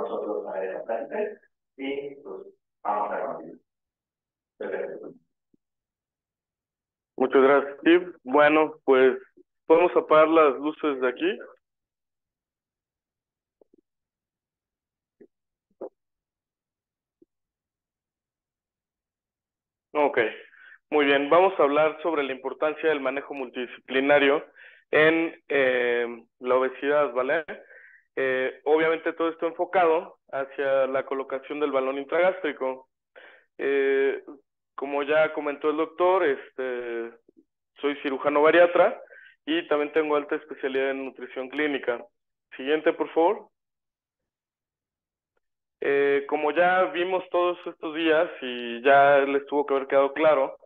nosotros a esa plática y pues vamos a continuar. Perfecto. Muchas gracias, Steve. Bueno, pues podemos apagar las luces de aquí. Ok, muy bien. Vamos a hablar sobre la importancia del manejo multidisciplinario en la obesidad, ¿vale? Obviamente todo esto enfocado hacia la colocación del balón intragástrico. Eh, Como ya comentó el doctor, soy cirujano bariatra y también tengo alta especialidad en nutrición clínica. Siguiente, por favor. Como ya vimos todos estos días y ya les tuvo que haber quedado claro,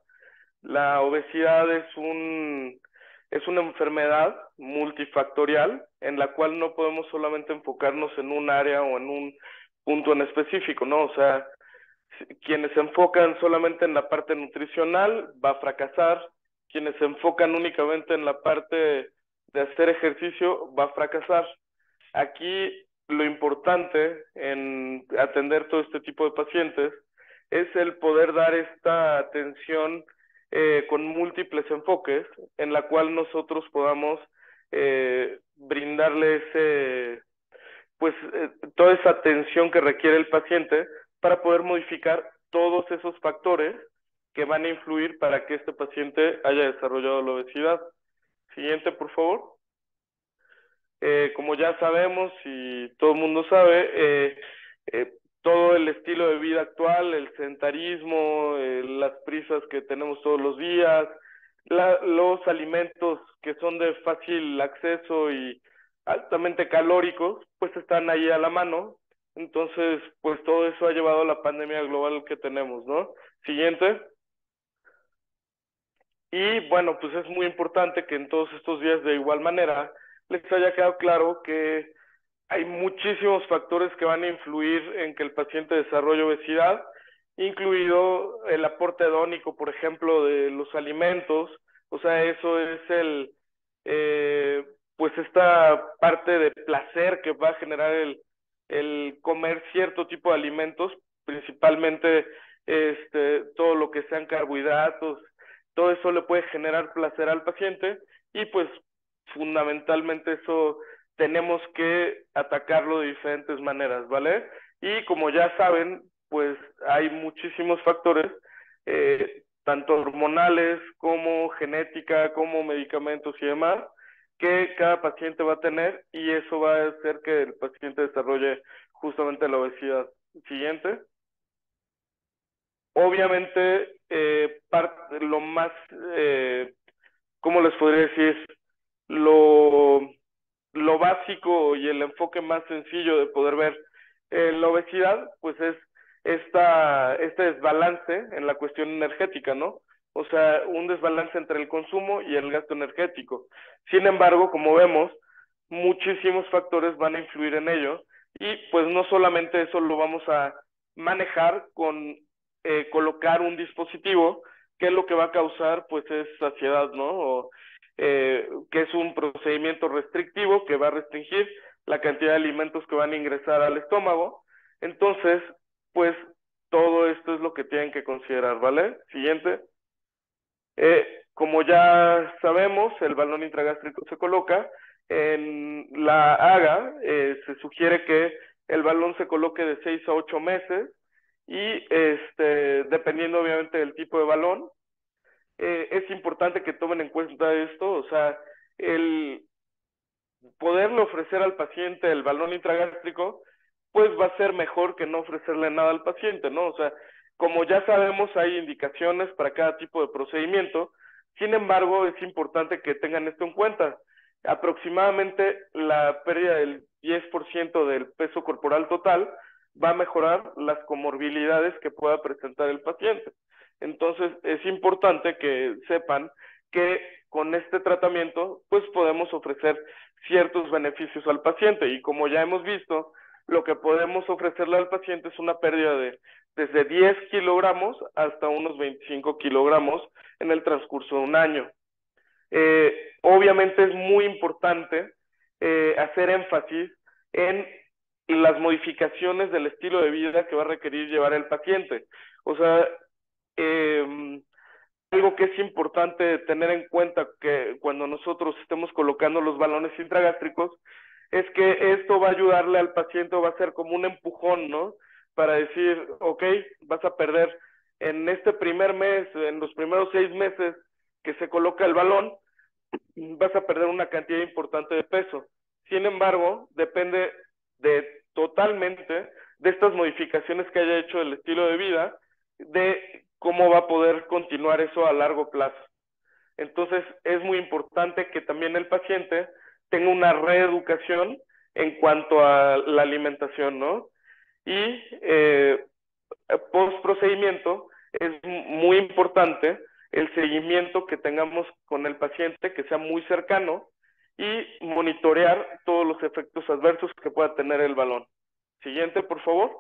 la obesidad es una enfermedad multifactorial en la cual no podemos solamente enfocarnos en un área o en un punto en específico, ¿no? O sea, quienes se enfocan solamente en la parte nutricional va a fracasar, quienes se enfocan únicamente en la parte de hacer ejercicio va a fracasar. Aquí lo importante en atender todo este tipo de pacientes es el poder dar esta atención con múltiples enfoques en la cual nosotros podamos brindarle toda esa atención que requiere el paciente para poder modificar todos esos factores que van a influir para que este paciente haya desarrollado la obesidad. Siguiente, por favor. Como ya sabemos y todo el mundo sabe, eh, todo el estilo de vida actual, el sedentarismo, las prisas que tenemos todos los días, los alimentos que son de fácil acceso y altamente calóricos, pues están ahí a la mano. Entonces, pues todo eso ha llevado a la pandemia global que tenemos, ¿no? Siguiente. Y bueno, pues es muy importante que en todos estos días de igual manera les haya quedado claro que hay muchísimos factores que van a influir en que el paciente desarrolle obesidad, incluido el aporte hedónico, por ejemplo, de los alimentos. O sea, eso es pues esta parte de placer que va a generar el comer cierto tipo de alimentos, principalmente todo lo que sean carbohidratos, todo eso le puede generar placer al paciente y pues fundamentalmente eso tenemos que atacarlo de diferentes maneras, ¿vale? Y como ya saben, pues hay muchísimos factores, tanto hormonales como genética, como medicamentos y demás, que cada paciente va a tener y eso va a hacer que el paciente desarrolle justamente la obesidad. Siguiente. Obviamente, lo más, ¿cómo les podría decir? Lo, lo básico y el enfoque más sencillo de poder ver la obesidad, pues es este desbalance en la cuestión energética, ¿no? O sea, un desbalance entre el consumo y el gasto energético. Sin embargo, como vemos, muchísimos factores van a influir en ello y pues no solamente eso lo vamos a manejar con colocar un dispositivo que lo que va a causar pues es saciedad, ¿no? Que es un procedimiento restrictivo que va a restringir la cantidad de alimentos que van a ingresar al estómago. Entonces, pues todo esto es lo que tienen que considerar, ¿vale? Siguiente. Como ya sabemos, el balón intragástrico se coloca en la AGA. Se sugiere que el balón se coloque de 6 a 8 meses y dependiendo obviamente del tipo de balón, es importante que tomen en cuenta esto, o sea, el poderle ofrecer al paciente el balón intragástrico, pues va a ser mejor que no ofrecerle nada al paciente, ¿no? O sea, como ya sabemos, hay indicaciones para cada tipo de procedimiento, sin embargo, es importante que tengan esto en cuenta. Aproximadamente la pérdida del 10% del peso corporal total va a mejorar las comorbilidades que pueda presentar el paciente. Entonces, es importante que sepan que con este tratamiento, pues podemos ofrecer ciertos beneficios al paciente. Y como ya hemos visto, lo que podemos ofrecerle al paciente es una pérdida de desde 10 kilogramos hasta unos 25 kilogramos en el transcurso de un año. Obviamente es muy importante hacer énfasis en las modificaciones del estilo de vida que va a requerir llevar el paciente. O sea, algo que es importante tener en cuenta que cuando nosotros estemos colocando los balones intragástricos es que esto va a ayudarle al paciente, va a ser como un empujón, ¿no? Para decir, ok, vas a perder en este primer mes, en los primeros 6 meses que se coloca el balón, vas a perder una cantidad importante de peso. Sin embargo, depende totalmente de estas modificaciones que haya hecho el estilo de vida, de cómo va a poder continuar eso a largo plazo. Entonces, es muy importante que también el paciente tenga una reeducación en cuanto a la alimentación, ¿no? Y post procedimiento es muy importante el seguimiento que tengamos con el paciente, que sea muy cercano, y monitorear todos los efectos adversos que pueda tener el balón. Siguiente, por favor.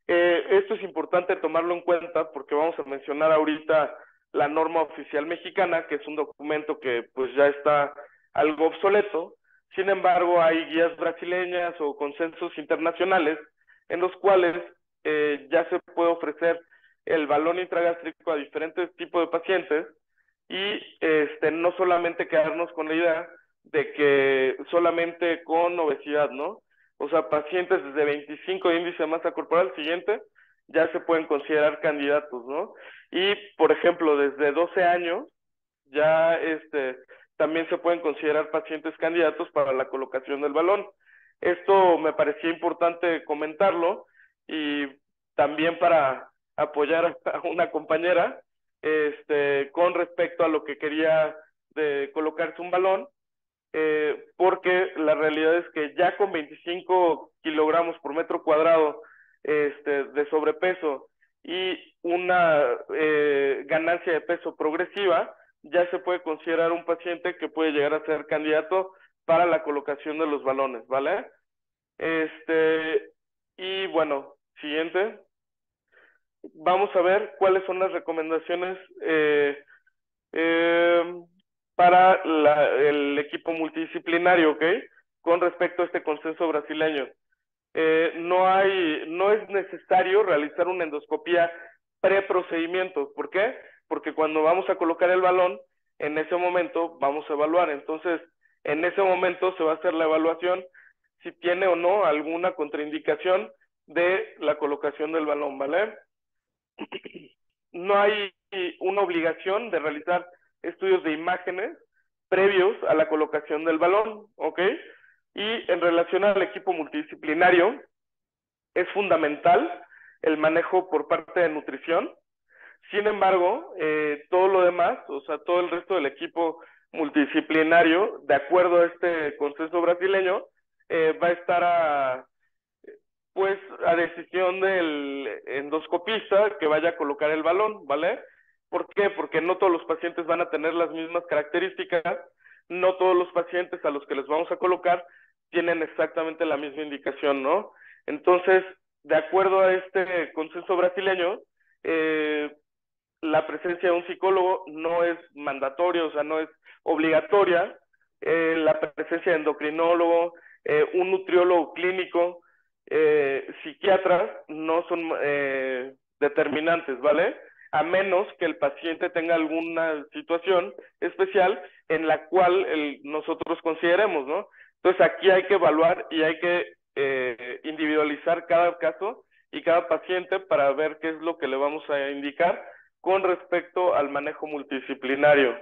Esto es importante tomarlo en cuenta porque vamos a mencionar ahorita la norma oficial mexicana, que es un documento que pues ya está algo obsoleto. Sin embargo, hay guías brasileñas o consensos internacionales en los cuales ya se puede ofrecer el balón intragástrico a diferentes tipos de pacientes y no solamente quedarnos con la idea de que solamente con obesidad, ¿no? O sea, pacientes desde 25 de índice de masa corporal siguiente ya se pueden considerar candidatos, ¿no? Y, por ejemplo, desde 12 años ya también se pueden considerar pacientes candidatos para la colocación del balón. Esto me parecía importante comentarlo y también para apoyar a una compañera con respecto a lo que quería de colocarse un balón, porque la realidad es que ya con 25 kilogramos por metro cuadrado de sobrepeso y una ganancia de peso progresiva, ya se puede considerar un paciente que puede llegar a ser candidato para la colocación de los balones, ¿vale? Y bueno, siguiente. Vamos a ver cuáles son las recomendaciones eh, para el equipo multidisciplinario, ¿ok? Con respecto a este consenso brasileño. No es necesario realizar una endoscopía preprocedimiento. ¿Por qué? Porque cuando vamos a colocar el balón, en ese momento vamos a evaluar. Entonces, en ese momento se va a hacer la evaluación si tiene o no alguna contraindicación de la colocación del balón, ¿vale? No hay una obligación de realizar estudios de imágenes previos a la colocación del balón, ¿ok? Y en relación al equipo multidisciplinario, es fundamental el manejo por parte de nutrición. Sin embargo, todo lo demás, o sea, todo el resto del equipo multidisciplinario, de acuerdo a este consenso brasileño, va a estar pues a decisión del endoscopista que vaya a colocar el balón, ¿vale? ¿Por qué? Porque no todos los pacientes van a tener las mismas características, no todos los pacientes a los que les vamos a colocar tienen exactamente la misma indicación, ¿no? Entonces, de acuerdo a este consenso brasileño, la presencia de un psicólogo no es mandatoria, o sea, no es obligatoria, la presencia de endocrinólogo, un nutriólogo clínico, psiquiatras no son determinantes, ¿vale? A menos que el paciente tenga alguna situación especial en la cual nosotros consideremos, ¿no? Entonces aquí hay que evaluar y hay que individualizar cada caso y cada paciente para ver qué es lo que le vamos a indicar con respecto al manejo multidisciplinario.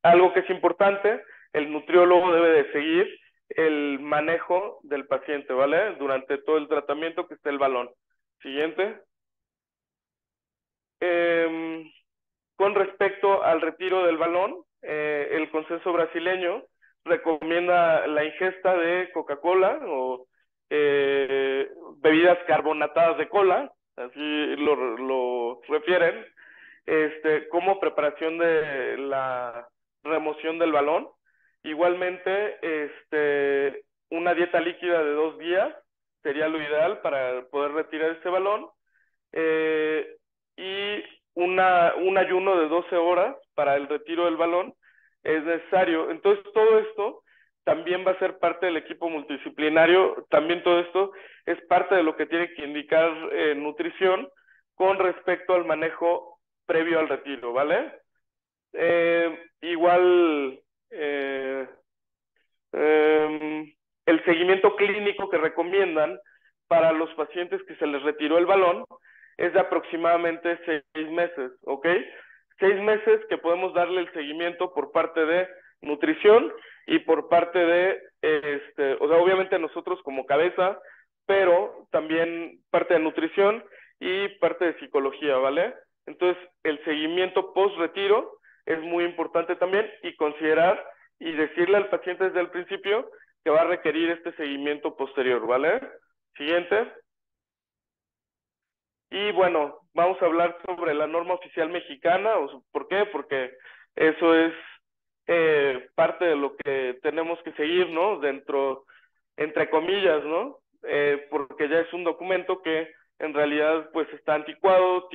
Algo que es importante, el nutriólogo debe de seguir el manejo del paciente, ¿vale? Durante todo el tratamiento que esté el balón. Siguiente. Con respecto al retiro del balón, el consenso brasileño recomienda la ingesta de Coca-Cola o bebidas carbonatadas de cola, así lo refieren, como preparación de la remoción del balón. Igualmente, una dieta líquida de 2 días sería lo ideal para poder retirar este balón. Y un ayuno de 12 horas para el retiro del balón es necesario. Entonces, todo esto también va a ser parte del equipo multidisciplinario. También todo esto es parte de lo que tiene que indicar nutrición con respecto al manejo previo al retiro, ¿vale? Igual, el seguimiento clínico que recomiendan para los pacientes que se les retiró el balón es de aproximadamente 6 meses, ¿ok? 6 meses que podemos darle el seguimiento por parte de nutrición y por parte de, o sea, obviamente nosotros como cabeza, pero también parte de nutrición y parte de psicología, ¿vale? Entonces, el seguimiento post-retiro es muy importante también y considerar y decirle al paciente desde el principio que va a requerir este seguimiento posterior, ¿vale? Siguiente. Y bueno, vamos a hablar sobre la norma oficial mexicana. ¿Por qué? Porque eso es parte de lo que tenemos que seguir, ¿no? Dentro, entre comillas, ¿no? Porque ya es un documento que en realidad pues está anticuado,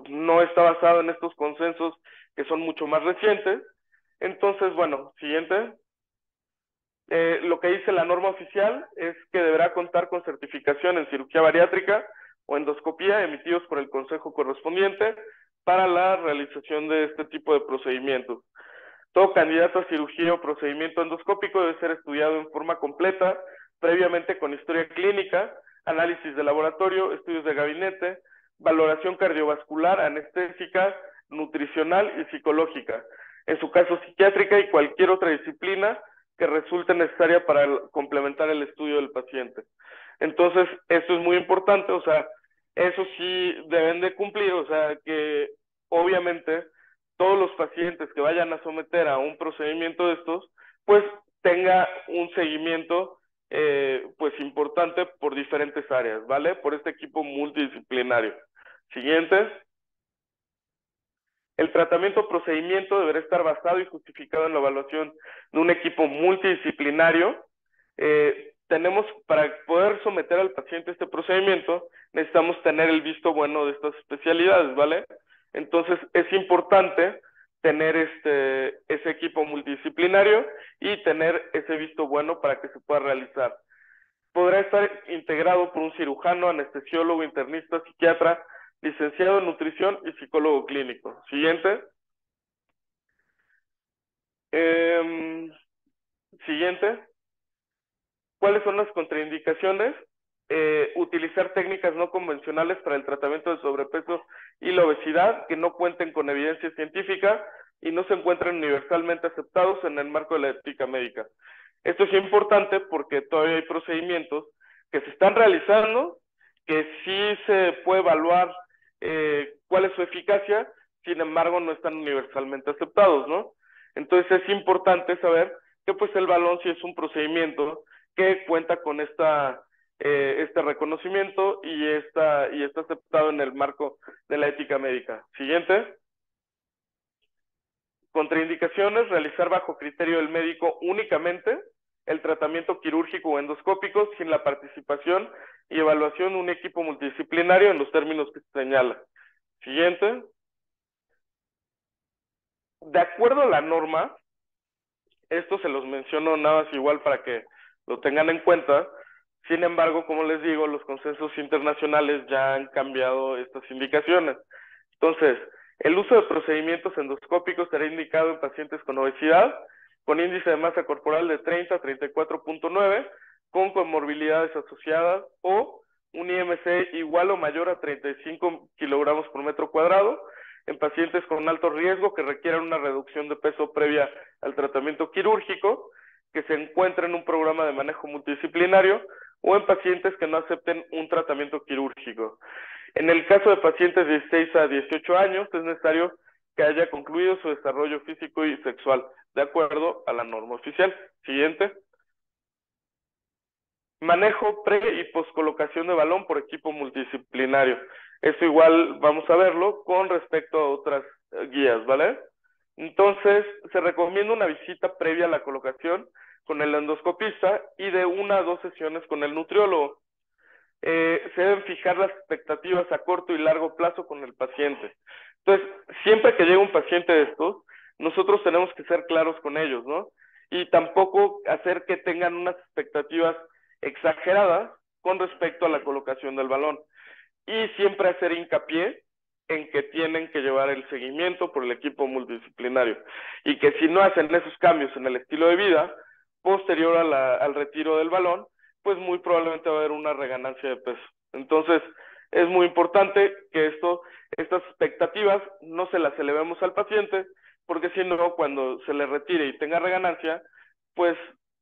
no está basado en estos consensos que son mucho más recientes. Entonces, bueno, siguiente. Lo que dice la norma oficial es que deberá contar con certificación en cirugía bariátrica o endoscopía emitidos por el consejo correspondiente para la realización de este tipo de procedimientos. Todo candidato a cirugía o procedimiento endoscópico debe ser estudiado en forma completa, previamente con historia clínica, análisis de laboratorio, estudios de gabinete, valoración cardiovascular, anestésica, nutricional y psicológica. En su caso, psiquiátrica y cualquier otra disciplina que resulte necesaria para complementar el estudio del paciente. Entonces, esto es muy importante, o sea, eso sí deben de cumplir, o sea, que obviamente todos los pacientes que vayan a someter a un procedimiento de estos, pues tenga un seguimiento pues importante por diferentes áreas, ¿vale? Por este equipo multidisciplinario. Siguiente. El tratamiento o procedimiento deberá estar basado y justificado en la evaluación de un equipo multidisciplinario. Para poder someter al paciente a este procedimiento, necesitamos tener el visto bueno de estas especialidades, ¿vale? Entonces, es importante tener ese equipo multidisciplinario y tener ese visto bueno para que se pueda realizar. Podrá estar integrado por un cirujano, anestesiólogo, internista, psiquiatra, licenciado en nutrición y psicólogo clínico. Siguiente. Siguiente. ¿Cuáles son las contraindicaciones? Utilizar técnicas no convencionales para el tratamiento del sobrepeso y la obesidad que no cuenten con evidencia científica y no se encuentren universalmente aceptados en el marco de la ética médica. Esto es importante porque todavía hay procedimientos que se están realizando, que sí se puede evaluar cuál es su eficacia, sin embargo no están universalmente aceptados, ¿no? Entonces es importante saber que pues el balón sí es un procedimiento que cuenta con este reconocimiento y está aceptado en el marco de la ética médica. Siguiente. Contraindicaciones: realizar bajo criterio del médico únicamente el tratamiento quirúrgico o endoscópico sin la participación y evaluación de un equipo multidisciplinario en los términos que se señala. Siguiente. De acuerdo a la norma, esto se los menciono nada más igual para que lo tengan en cuenta. Sin embargo, como les digo, los consensos internacionales ya han cambiado estas indicaciones. Entonces, el uso de procedimientos endoscópicos será indicado en pacientes con obesidad, con índice de masa corporal de 30 a 34.9, con comorbilidades asociadas o un IMC igual o mayor a 35 kilogramos por metro cuadrado, en pacientes con alto riesgo que requieran una reducción de peso previa al tratamiento quirúrgico, que se encuentra en un programa de manejo multidisciplinario, o en pacientes que no acepten un tratamiento quirúrgico. En el caso de pacientes de 16 a 18 años, es necesario que haya concluido su desarrollo físico y sexual, de acuerdo a la norma oficial. Siguiente. Manejo pre- y poscolocación de balón por equipo multidisciplinario. Eso igual vamos a verlo con respecto a otras guías, ¿vale? Entonces, se recomienda una visita previa a la colocación con el endoscopista y de 1 a 2 sesiones con el nutriólogo. Se deben fijar las expectativas a corto y largo plazo con el paciente. Entonces, siempre que llegue un paciente de estos, nosotros tenemos que ser claros con ellos, ¿no? y tampoco hacer que tengan unas expectativas exageradas con respecto a la colocación del balón. Y siempre hacer hincapié en que tienen que llevar el seguimiento por el equipo multidisciplinario y que si no hacen esos cambios en el estilo de vida posterior al retiro del balón, pues muy probablemente va a haber una reganancia de peso. Entonces, es muy importante que estas expectativas no se las elevemos al paciente, porque si no, cuando se le retire y tenga reganancia, pues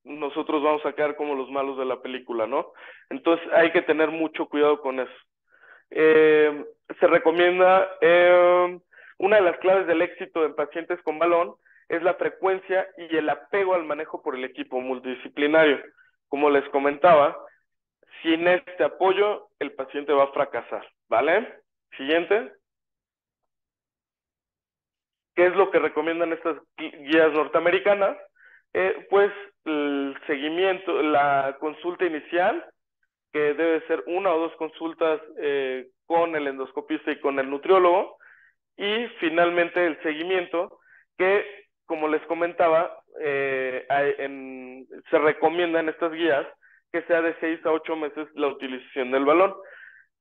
nosotros vamos a quedar como los malos de la película, ¿no? Entonces hay que tener mucho cuidado con eso. Eh, Se recomienda, una de las claves del éxito en pacientes con balón es la frecuencia y el apego al manejo por el equipo multidisciplinario. Como les comentaba, sin este apoyo el paciente va a fracasar, ¿vale? Siguiente. ¿Qué es lo que recomiendan estas guías norteamericanas? Pues el seguimiento, la consulta inicial, que debe ser una o dos consultas con el endoscopista y con el nutriólogo, y finalmente el seguimiento, que como les comentaba, se recomienda en estas guías que sea de 6 a 8 meses la utilización del balón.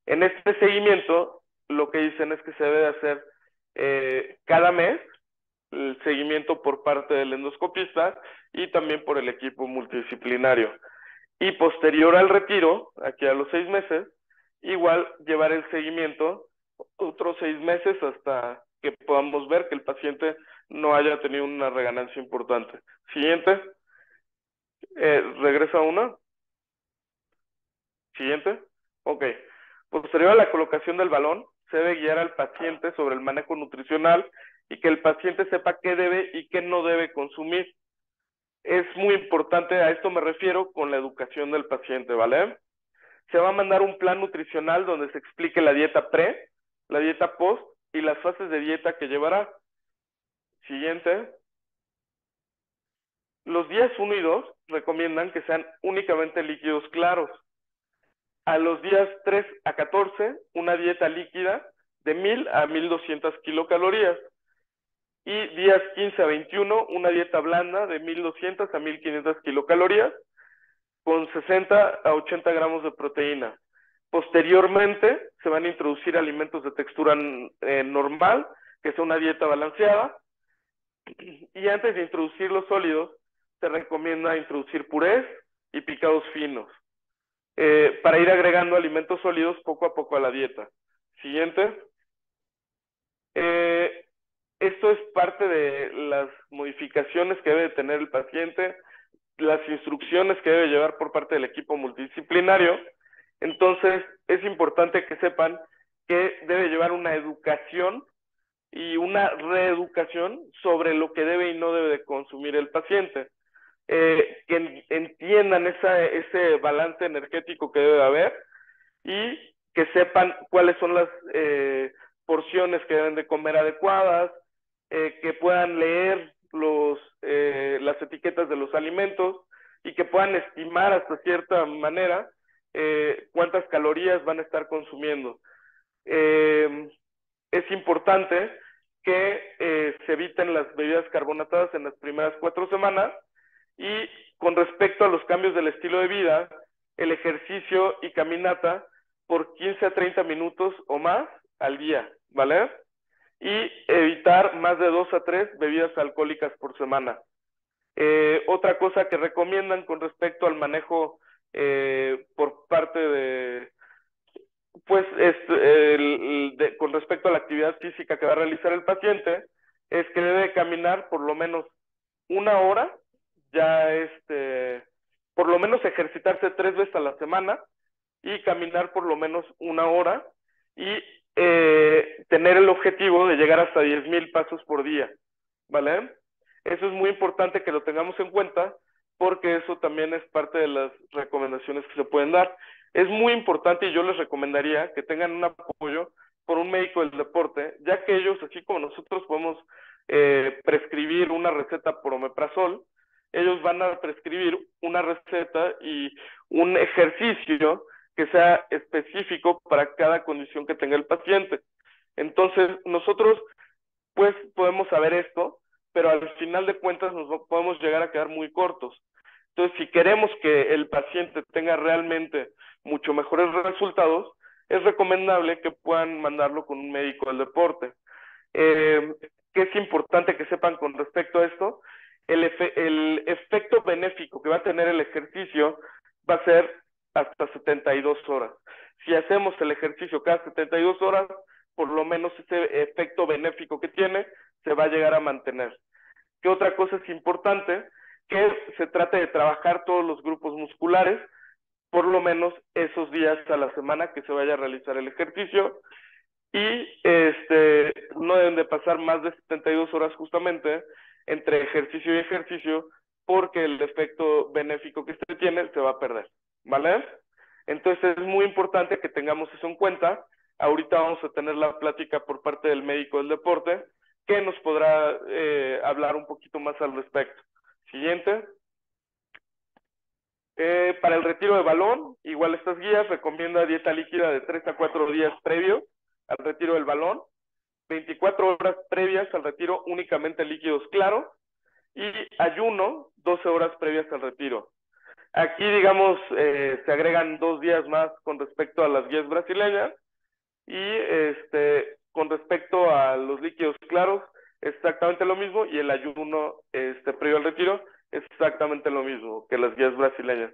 En este seguimiento, lo que dicen es que se debe hacer cada mes el seguimiento por parte del endoscopista y también por el equipo multidisciplinario. Y posterior al retiro, aquí a los 6 meses, igual llevar el seguimiento otros 6 meses hasta que podamos ver que el paciente no haya tenido una reganancia importante. Siguiente. Regresa una. Siguiente. Ok. Posterior a la colocación del balón, se debe guiar al paciente sobre el manejo nutricional y que el paciente sepa qué debe y qué no debe consumir. Es muy importante, a esto me refiero con la educación del paciente, ¿vale? Se va a mandar un plan nutricional donde se explique la dieta pre, la dieta post y las fases de dieta que llevará. Siguiente. Los días 1 y 2 recomiendan que sean únicamente líquidos claros. A los días 3 a 14, una dieta líquida de 1000 a 1200 kilocalorías. Y días 15 a 21, una dieta blanda de 1200 a 1500 kilocalorías con 60 a 80 gramos de proteína. Posteriormente, se van a introducir alimentos de textura normal, que es una dieta balanceada. Y antes de introducir los sólidos, se recomienda introducir purés y picados finos, para ir agregando alimentos sólidos poco a poco a la dieta. Siguiente. Esto es parte de las modificaciones que debe tener el paciente, las instrucciones que debe llevar por parte del equipo multidisciplinario. Entonces, es importante que sepan que debe llevar una educación y una reeducación sobre lo que debe y no debe de consumir el paciente. Que entiendan ese balance energético que debe haber y que sepan cuáles son las porciones que deben de comer adecuadas, que puedan leer las etiquetas de los alimentos y que puedan estimar hasta cierta manera cuántas calorías van a estar consumiendo. Es importante que se eviten las bebidas carbonatadas en las primeras 4 semanas y con respecto a los cambios del estilo de vida, el ejercicio y caminata por 15 a 30 minutos o más al día, ¿vale? Y evitar más de 2 a 3 bebidas alcohólicas por semana. Otra cosa que recomiendan con respecto al manejo por parte de, pues, con respecto a la actividad física que va a realizar el paciente, es que debe caminar por lo menos 1 hora, ya por lo menos ejercitarse 3 veces a la semana y caminar por lo menos 1 hora y tener el objetivo de llegar hasta 10,000 pasos por día, ¿vale? Eso es muy importante que lo tengamos en cuenta porque eso también es parte de las recomendaciones que se pueden dar. Es muy importante y yo les recomendaría que tengan un apoyo por un médico del deporte, ya que ellos, así como nosotros podemos prescribir una receta por omeprazol, ellos van a prescribir una receta y un ejercicio que sea específico para cada condición que tenga el paciente. Entonces, nosotros pues podemos saber esto, pero al final de cuentas podemos llegar a quedar muy cortos. Entonces, si queremos que el paciente tenga realmente mucho mejores resultados, es recomendable que puedan mandarlo con un médico del deporte. ¿Qué es importante que sepan con respecto a esto? El efecto benéfico que va a tener el ejercicio va a ser hasta 72 horas. Si hacemos el ejercicio cada 72 horas, por lo menos ese efecto benéfico que tiene se va a llegar a mantener. ¿Qué otra cosa es importante? Que se trate de trabajar todos los grupos musculares, por lo menos esos días a la semana que se vaya a realizar el ejercicio, y no deben de pasar más de 72 horas justamente entre ejercicio y ejercicio, porque el efecto benéfico que este tiene se va a perder, ¿vale? Entonces es muy importante que tengamos eso en cuenta. Ahorita vamos a tener la plática por parte del médico del deporte, que nos podrá hablar un poquito más al respecto. Siguiente. Para el retiro de balón, igual estas guías recomienda dieta líquida de 3 a 4 días previo al retiro del balón, 24 horas previas al retiro únicamente líquidos claros, y ayuno 12 horas previas al retiro. Aquí, digamos, se agregan 2 días más con respecto a las guías brasileñas, y con respecto a los líquidos claros, exactamente lo mismo, y el ayuno previo al retiro, exactamente lo mismo que las guías brasileñas.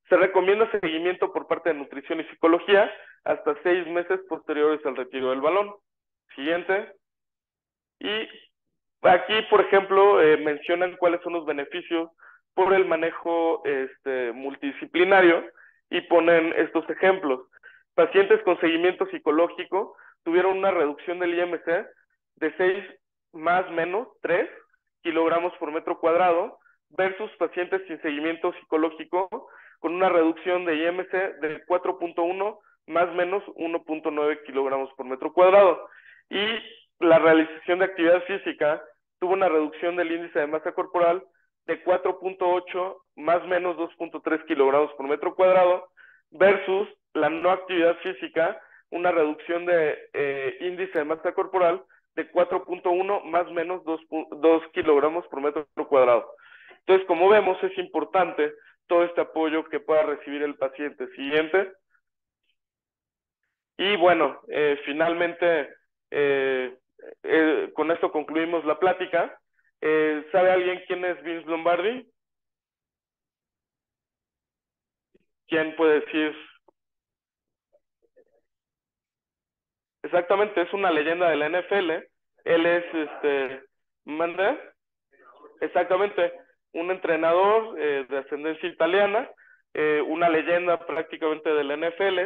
Se recomienda seguimiento por parte de nutrición y psicología hasta 6 meses posteriores al retiro del balón. Siguiente. Y aquí, por ejemplo, mencionan cuáles son los beneficios por el manejo multidisciplinario, y ponen estos ejemplos. Pacientes con seguimiento psicológico tuvieron una reducción del IMC de 6 más menos 3 kilogramos por metro cuadrado, versus pacientes sin seguimiento psicológico con una reducción de IMC de 4.1 más menos 1.9 kilogramos por metro cuadrado. Y la realización de actividad física tuvo una reducción del índice de masa corporal de 4.8 más menos 2.3 kilogramos por metro cuadrado, versus la no actividad física, una reducción de índice de masa corporal de 4.1 más menos 2 kilogramos por metro cuadrado. Entonces, como vemos, es importante todo este apoyo que pueda recibir el paciente. Siguiente. Y bueno, finalmente, con esto concluimos la plática. ¿Sabe alguien quién es Vince Lombardi? ¿Quién puede decir? Exactamente, es una leyenda de la NFL. Él es, ¿manda? Exactamente, un entrenador de ascendencia italiana, una leyenda prácticamente de la NFL,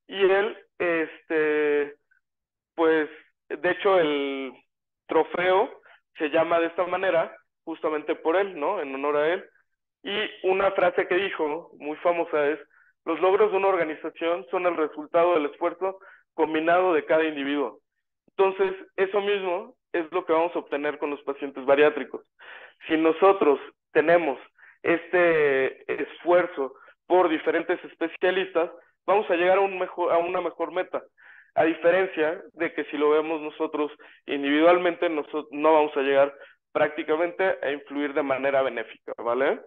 y él, pues, de hecho, el trofeo se llama de esta manera justamente por él, ¿no? En honor a él. Y una frase que dijo, muy famosa, es: los logros de una organización son el resultado del esfuerzo combinado de cada individuo. Entonces, eso mismo es lo que vamos a obtener con los pacientes bariátricos. Si nosotros tenemos este esfuerzo por diferentes especialistas, vamos a llegar a una mejor meta. A diferencia de que si lo vemos nosotros individualmente, no vamos a llegar prácticamente a influir de manera benéfica, ¿vale?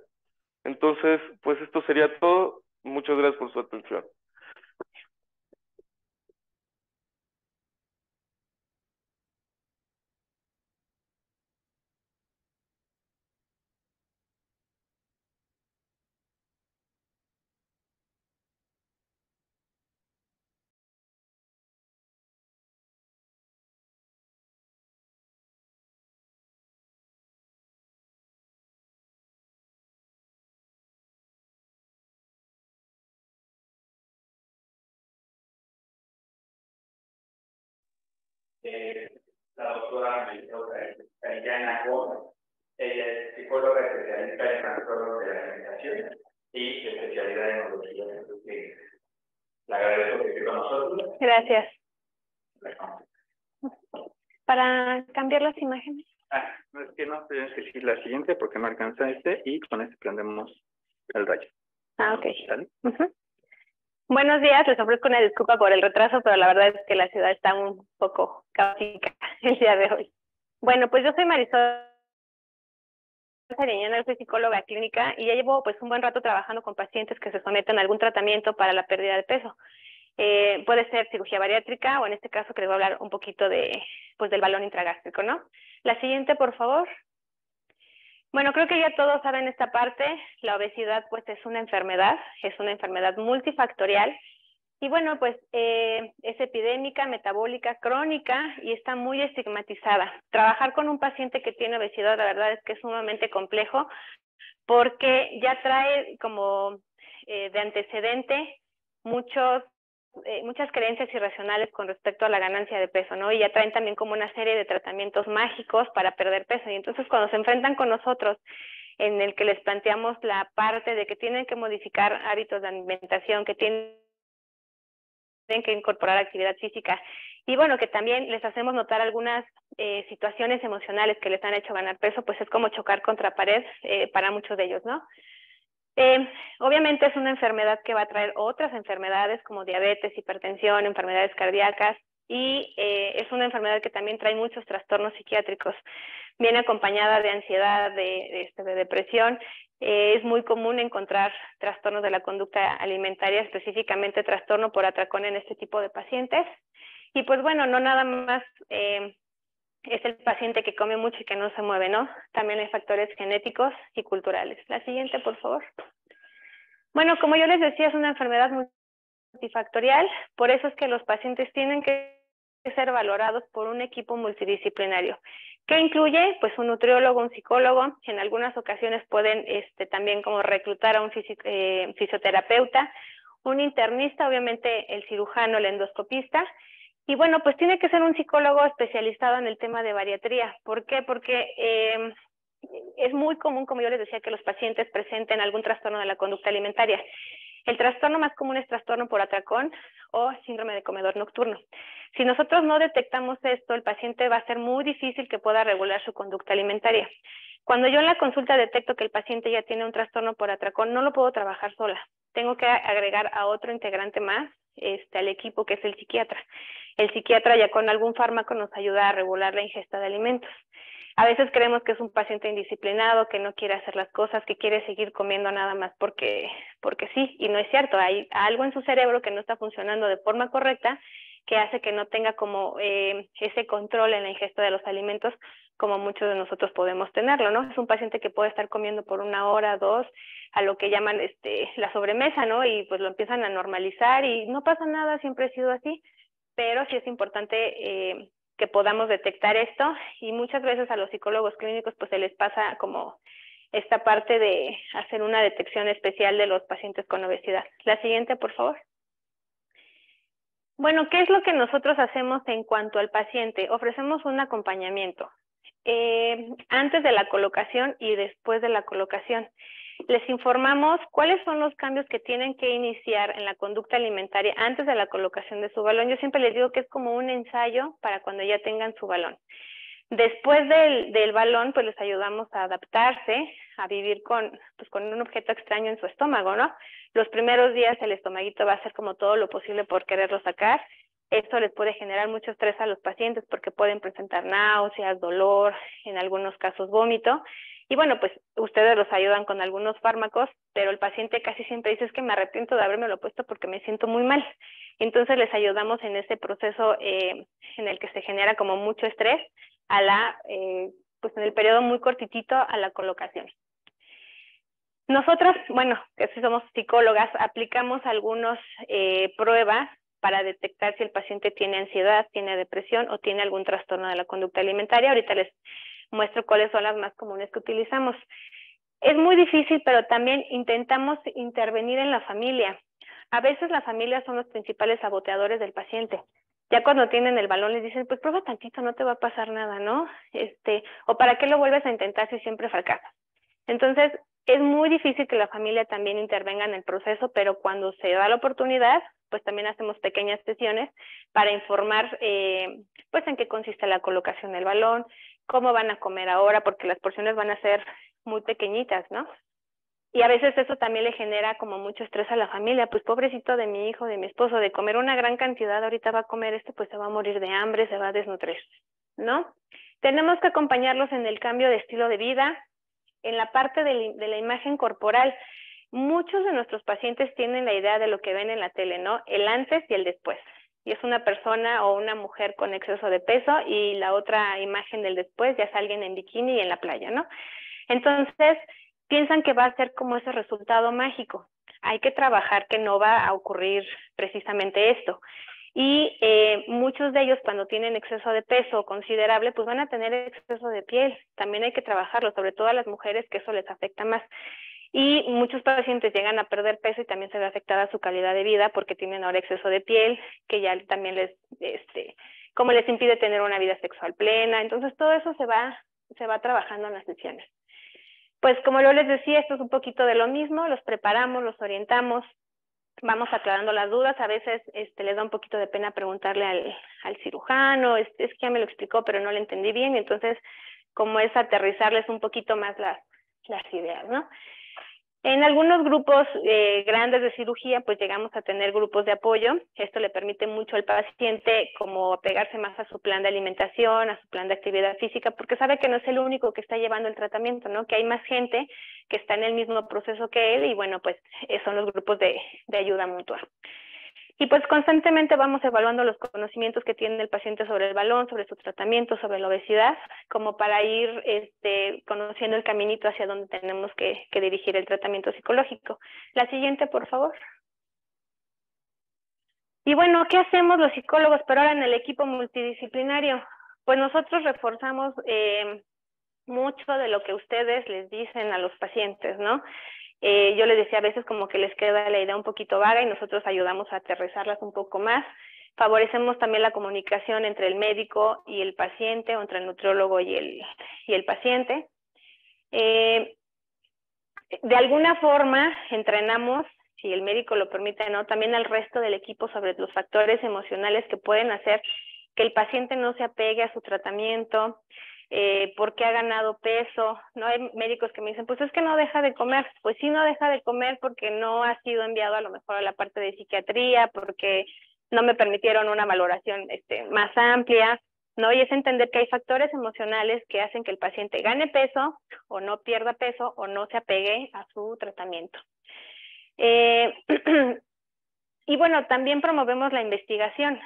Entonces, pues esto sería todo. Muchas gracias por su atención. La doctora Diana Gómez. Ella es psicóloga especialista en trastornos de la alimentación y especialidad en neurología. Le agradezco que esté con nosotros. Gracias. Para cambiar las imágenes. No, es que no, tienes que decir la siguiente porque no alcanza y con este prendemos el rayo. Ok. ¿Sale? Buenos días, les ofrezco una disculpa por el retraso, pero la verdad es que la ciudad está un poco caótica el día de hoy. Bueno, pues yo soy Marisol Sariñana, yo soy psicóloga clínica y ya llevo pues un buen rato trabajando con pacientes que se someten a algún tratamiento para la pérdida de peso. Puede ser cirugía bariátrica o en este caso que les voy a hablar un poquito pues del balón intragástrico, ¿no? La siguiente, por favor. Bueno, creo que ya todos saben esta parte. La obesidad pues es una enfermedad multifactorial. Y bueno, pues es epidémica, metabólica, crónica y está muy estigmatizada. Trabajar con un paciente que tiene obesidad, la verdad es que es sumamente complejo porque ya trae como de antecedente muchas creencias irracionales con respecto a la ganancia de peso, ¿no? Y ya traen también como una serie de tratamientos mágicos para perder peso. Y entonces cuando se enfrentan con nosotros en el que les planteamos la parte de que tienen que modificar hábitos de alimentación, que tienen que incorporar actividad física y bueno, que también les hacemos notar algunas situaciones emocionales que les han hecho ganar peso, pues es como chocar contra pared para muchos de ellos, ¿no? Obviamente es una enfermedad que va a traer otras enfermedades como diabetes, hipertensión, enfermedades cardíacas y es una enfermedad que también trae muchos trastornos psiquiátricos. Viene acompañada de ansiedad, de depresión. Es muy común encontrar trastornos de la conducta alimentaria, específicamente trastorno por atracón en este tipo de pacientes. Y pues bueno, no nada más es el paciente que come mucho y que no se mueve, ¿no? También hay factores genéticos y culturales. La siguiente, por favor. Bueno, como yo les decía, es una enfermedad multifactorial, por eso es que los pacientes tienen que ser valorados por un equipo multidisciplinario, que incluye pues un nutriólogo, un psicólogo, en algunas ocasiones pueden también como reclutar a un fisioterapeuta, un internista, obviamente el cirujano, el endoscopista, y bueno, pues tiene que ser un psicólogo especializado en el tema de bariatría. ¿Por qué? Porque es muy común, como yo les decía, que los pacientes presenten algún trastorno de la conducta alimentaria. El trastorno más común es trastorno por atracón o síndrome de comedor nocturno. Si nosotros no detectamos esto, el paciente va a ser muy difícil que pueda regular su conducta alimentaria. Cuando yo en la consulta detecto que el paciente ya tiene un trastorno por atracón, no lo puedo trabajar sola. Tengo que agregar a otro integrante más al equipo, que es el psiquiatra. El psiquiatra ya con algún fármaco nos ayuda a regular la ingesta de alimentos. A veces creemos que es un paciente indisciplinado, que no quiere hacer las cosas, que quiere seguir comiendo nada más porque sí, y no es cierto. Hay algo en su cerebro que no está funcionando de forma correcta, que hace que no tenga como ese control en la ingesta de los alimentos como muchos de nosotros podemos tenerlo, ¿no? Es un paciente que puede estar comiendo por 1 hora, 2, a lo que llaman la sobremesa, ¿no? Y pues lo empiezan a normalizar y no pasa nada, siempre ha sido así, pero sí es importante que podamos detectar esto y muchas veces a los psicólogos clínicos pues se les pasa como esta parte de hacer una detección especial de los pacientes con obesidad. La siguiente, por favor. Bueno, ¿qué es lo que nosotros hacemos en cuanto al paciente? Ofrecemos un acompañamiento antes de la colocación y después de la colocación. Les informamos cuáles son los cambios que tienen que iniciar en la conducta alimentaria antes de la colocación de su balón. Yo siempre les digo que es como un ensayo para cuando ya tengan su balón. Después del balón, pues les ayudamos a adaptarse, a vivir con un objeto extraño en su estómago, ¿no? Los primeros días el estomaguito va a hacer como todo lo posible por quererlo sacar. Esto les puede generar mucho estrés a los pacientes porque pueden presentar náuseas, dolor, en algunos casos vómito. Y bueno, pues ustedes los ayudan con algunos fármacos, pero el paciente casi siempre dice, es que me arrepiento de haberme lo puesto porque me siento muy mal. Entonces les ayudamos en ese proceso en el que se genera como mucho estrés pues en el periodo muy cortitito a la colocación. Nosotras, bueno, que si somos psicólogas, aplicamos algunas pruebas para detectar si el paciente tiene ansiedad, tiene depresión o tiene algún trastorno de la conducta alimentaria. Ahorita les muestro cuáles son las más comunes que utilizamos. Es muy difícil, pero también intentamos intervenir en la familia. A veces las familias son los principales saboteadores del paciente. Ya cuando tienen el balón les dicen, pues prueba tantito, no te va a pasar nada, ¿no? O ¿para qué lo vuelves a intentar si siempre fracasas? Entonces, es muy difícil que la familia también intervenga en el proceso, pero cuando se da la oportunidad, pues también hacemos pequeñas sesiones para informar, pues en qué consiste la colocación del balón, cómo van a comer ahora, porque las porciones van a ser muy pequeñitas, ¿no? Y a veces eso también le genera como mucho estrés a la familia, pues pobrecito de mi hijo, de mi esposo, de comer una gran cantidad, ahorita va a comer pues se va a morir de hambre, se va a desnutrir, ¿no? Tenemos que acompañarlos en el cambio de estilo de vida, en la parte de la imagen corporal. Muchos de nuestros pacientes tienen la idea de lo que ven en la tele, ¿no? El antes y el después. Y es una persona o una mujer con exceso de peso, y la otra imagen del después ya es alguien en bikini y en la playa, ¿no? Entonces, piensan que va a ser como ese resultado mágico. Hay que trabajar que no va a ocurrir precisamente esto. Y muchos de ellos, cuando tienen exceso de peso considerable, pues van a tener exceso de piel. También hay que trabajarlo, sobre todo a las mujeres, que eso les afecta más. Y muchos pacientes llegan a perder peso y también se ve afectada su calidad de vida porque tienen ahora exceso de piel, que ya también les, como les impide tener una vida sexual plena. Entonces todo eso se va trabajando en las sesiones. Pues como yo les decía, esto es un poquito de lo mismo, los preparamos, los orientamos, vamos aclarando las dudas. A veces les da un poquito de pena preguntarle al cirujano, es que ya me lo explicó pero no lo entendí bien, entonces como es aterrizarles un poquito más las ideas, ¿no? En algunos grupos grandes de cirugía, pues llegamos a tener grupos de apoyo. Esto le permite mucho al paciente como pegarse más a su plan de alimentación, a su plan de actividad física, porque sabe que no es el único que está llevando el tratamiento, ¿no? Que hay más gente que está en el mismo proceso que él, y bueno, pues son los grupos de ayuda mutua. Y pues constantemente vamos evaluando los conocimientos que tiene el paciente sobre el balón, sobre su tratamiento, sobre la obesidad, como para ir conociendo el caminito hacia donde tenemos que dirigir el tratamiento psicológico. La siguiente, por favor. Y bueno, ¿qué hacemos los psicólogos, pero ahora en el equipo multidisciplinario? Pues nosotros reforzamos mucho de lo que ustedes les dicen a los pacientes, ¿no? Yo les decía a veces como que les queda la idea un poquito vaga y nosotros ayudamos a aterrizarlas un poco más. Favorecemos también la comunicación entre el médico y el paciente, o entre el nutriólogo y el paciente. De alguna forma entrenamos, si el médico lo permite, ¿no?, también al resto del equipo sobre los factores emocionales que pueden hacer que el paciente no se apegue a su tratamiento, porque ha ganado peso. No hay médicos que me dicen, pues es que no deja de comer. Pues sí, no deja de comer porque no ha sido enviado a lo mejor a la parte de psiquiatría, porque no me permitieron una valoración más amplia, ¿no? Y es entender que hay factores emocionales que hacen que el paciente gane peso o no pierda peso o no se apegue a su tratamiento. Y bueno, también promovemos la investigación.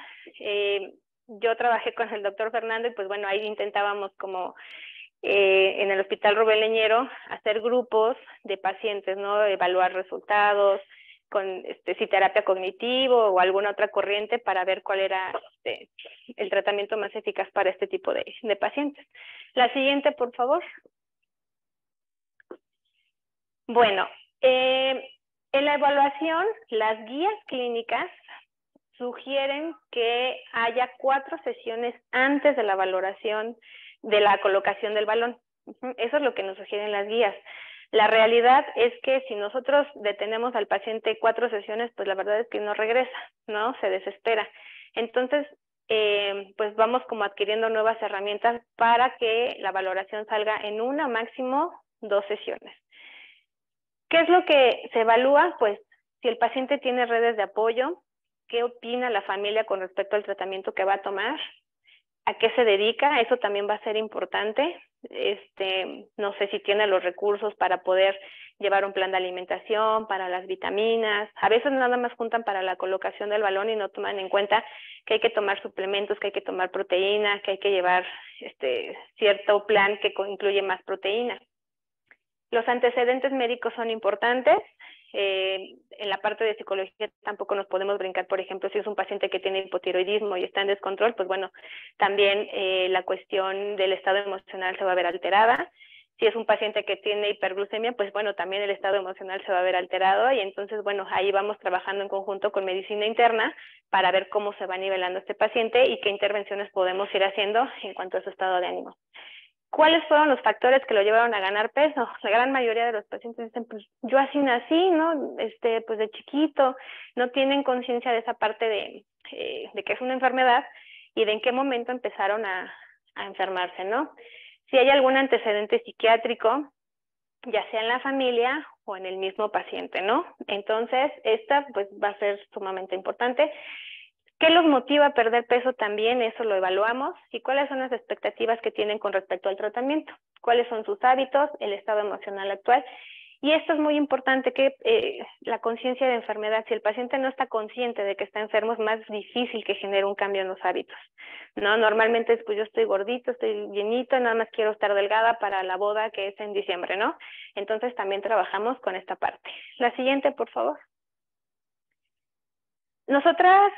Yo trabajé con el doctor Fernando y pues bueno, ahí intentábamos como en el Hospital Rubén Leñero hacer grupos de pacientes, ¿no? Evaluar resultados con psicoterapia cognitivo o alguna otra corriente para ver cuál era el tratamiento más eficaz para este tipo de pacientes. La siguiente, por favor. Bueno, en la evaluación, las guías clínicas sugieren que haya 4 sesiones antes de la valoración de la colocación del balón. Eso es lo que nos sugieren las guías. La realidad es que si nosotros detenemos al paciente 4 sesiones, pues la verdad es que no regresa, ¿no? Se desespera. Entonces, pues vamos como adquiriendo nuevas herramientas para que la valoración salga en una, máximo 2 sesiones. ¿Qué es lo que se evalúa? Pues si el paciente tiene redes de apoyo, qué opina la familia con respecto al tratamiento que va a tomar, a qué se dedica, eso también va a ser importante. No sé si tiene los recursos para poder llevar un plan de alimentación, para las vitaminas. A veces nada más juntan para la colocación del balón y no toman en cuenta que hay que tomar suplementos, que hay que tomar proteína, que hay que llevar cierto plan que incluye más proteína. Los antecedentes médicos son importantes. En la parte de psicología tampoco nos podemos brincar, por ejemplo, si es un paciente que tiene hipotiroidismo y está en descontrol, pues bueno, también la cuestión del estado emocional se va a ver alterada. Si es un paciente que tiene hiperglucemia, pues bueno, también el estado emocional se va a ver alterado, y entonces, bueno, ahí vamos trabajando en conjunto con medicina interna para ver cómo se va nivelando este paciente y qué intervenciones podemos ir haciendo en cuanto a su estado de ánimo. ¿Cuáles fueron los factores que lo llevaron a ganar peso? La gran mayoría de los pacientes dicen, pues yo así nací, ¿no? Pues de chiquito, no tienen conciencia de esa parte de que es una enfermedad y de en qué momento empezaron a enfermarse, ¿no? Si hay algún antecedente psiquiátrico, ya sea en la familia o en el mismo paciente, ¿no? Entonces, esta pues va a ser sumamente importante. ¿Qué los motiva a perder peso también? Eso lo evaluamos. ¿Y cuáles son las expectativas que tienen con respecto al tratamiento? ¿Cuáles son sus hábitos, el estado emocional actual? Y esto es muy importante, que la conciencia de enfermedad, si el paciente no está consciente de que está enfermo, es más difícil que genere un cambio en los hábitos, ¿no? Normalmente es, pues yo estoy gordito, estoy llenito, nada más quiero estar delgada para la boda que es en diciembre, ¿no? Entonces también trabajamos con esta parte. La siguiente, por favor. Nosotras,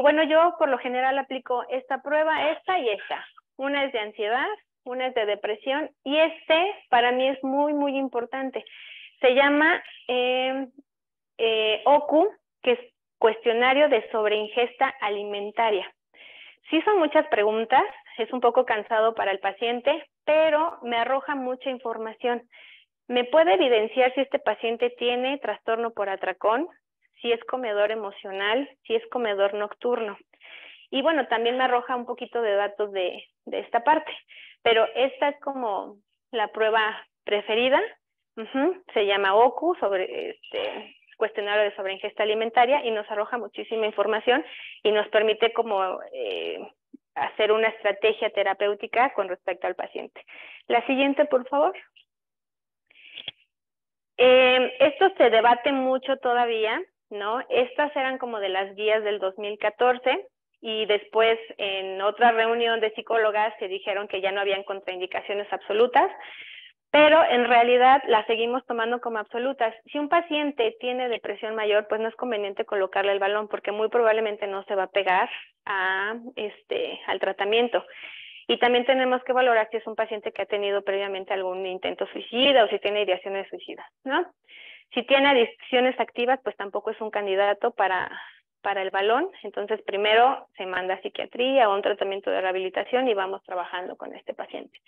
bueno, yo por lo general aplico esta prueba, esta y esta. Una es de ansiedad, una es de depresión, y para mí es muy, muy importante. Se llama OKU, que es cuestionario de sobreingesta alimentaria. Sí son muchas preguntas, es un poco cansado para el paciente, pero me arroja mucha información. Me puede evidenciar si este paciente tiene trastorno por atracón, si es comedor emocional, si es comedor nocturno. Y bueno, también me arroja un poquito de datos de esta parte, pero esta es como la prueba preferida. Se llama OKU, cuestionario de sobreingesta alimentaria, y nos arroja muchísima información y nos permite como hacer una estrategia terapéutica con respecto al paciente. La siguiente, por favor. Esto se debate mucho todavía, ¿no? Estas eran como de las guías del 2014, y después en otra reunión de psicólogas se dijeron que ya no habían contraindicaciones absolutas, pero en realidad las seguimos tomando como absolutas. Si un paciente tiene depresión mayor, pues no es conveniente colocarle el balón, porque muy probablemente no se va a pegar al tratamiento. Y también tenemos que valorar si es un paciente que ha tenido previamente algún intento suicida o si tiene ideaciones suicidas, ¿no? Si tiene adicciones activas, pues tampoco es un candidato para el balón. Entonces, primero se manda a psiquiatría o un tratamiento de rehabilitación y vamos trabajando con este paciente.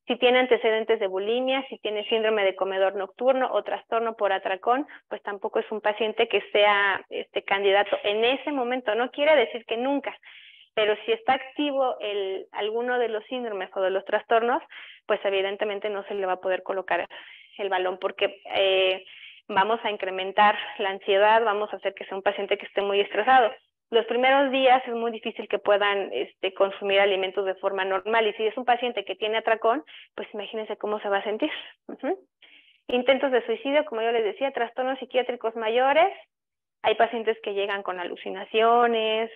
Si tiene antecedentes de bulimia, si tiene síndrome de comedor nocturno o trastorno por atracón, pues tampoco es un paciente que sea candidato en ese momento. No quiere decir que nunca, pero si está activo alguno de los síndromes o de los trastornos, pues evidentemente no se le va a poder colocar el balón, porque vamos a incrementar la ansiedad, vamos a hacer que sea un paciente que esté muy estresado. Los primeros días es muy difícil que puedan consumir alimentos de forma normal, y si es un paciente que tiene atracón, pues imagínense cómo se va a sentir. Intentos de suicidio, como yo les decía, trastornos psiquiátricos mayores. Hay pacientes que llegan con alucinaciones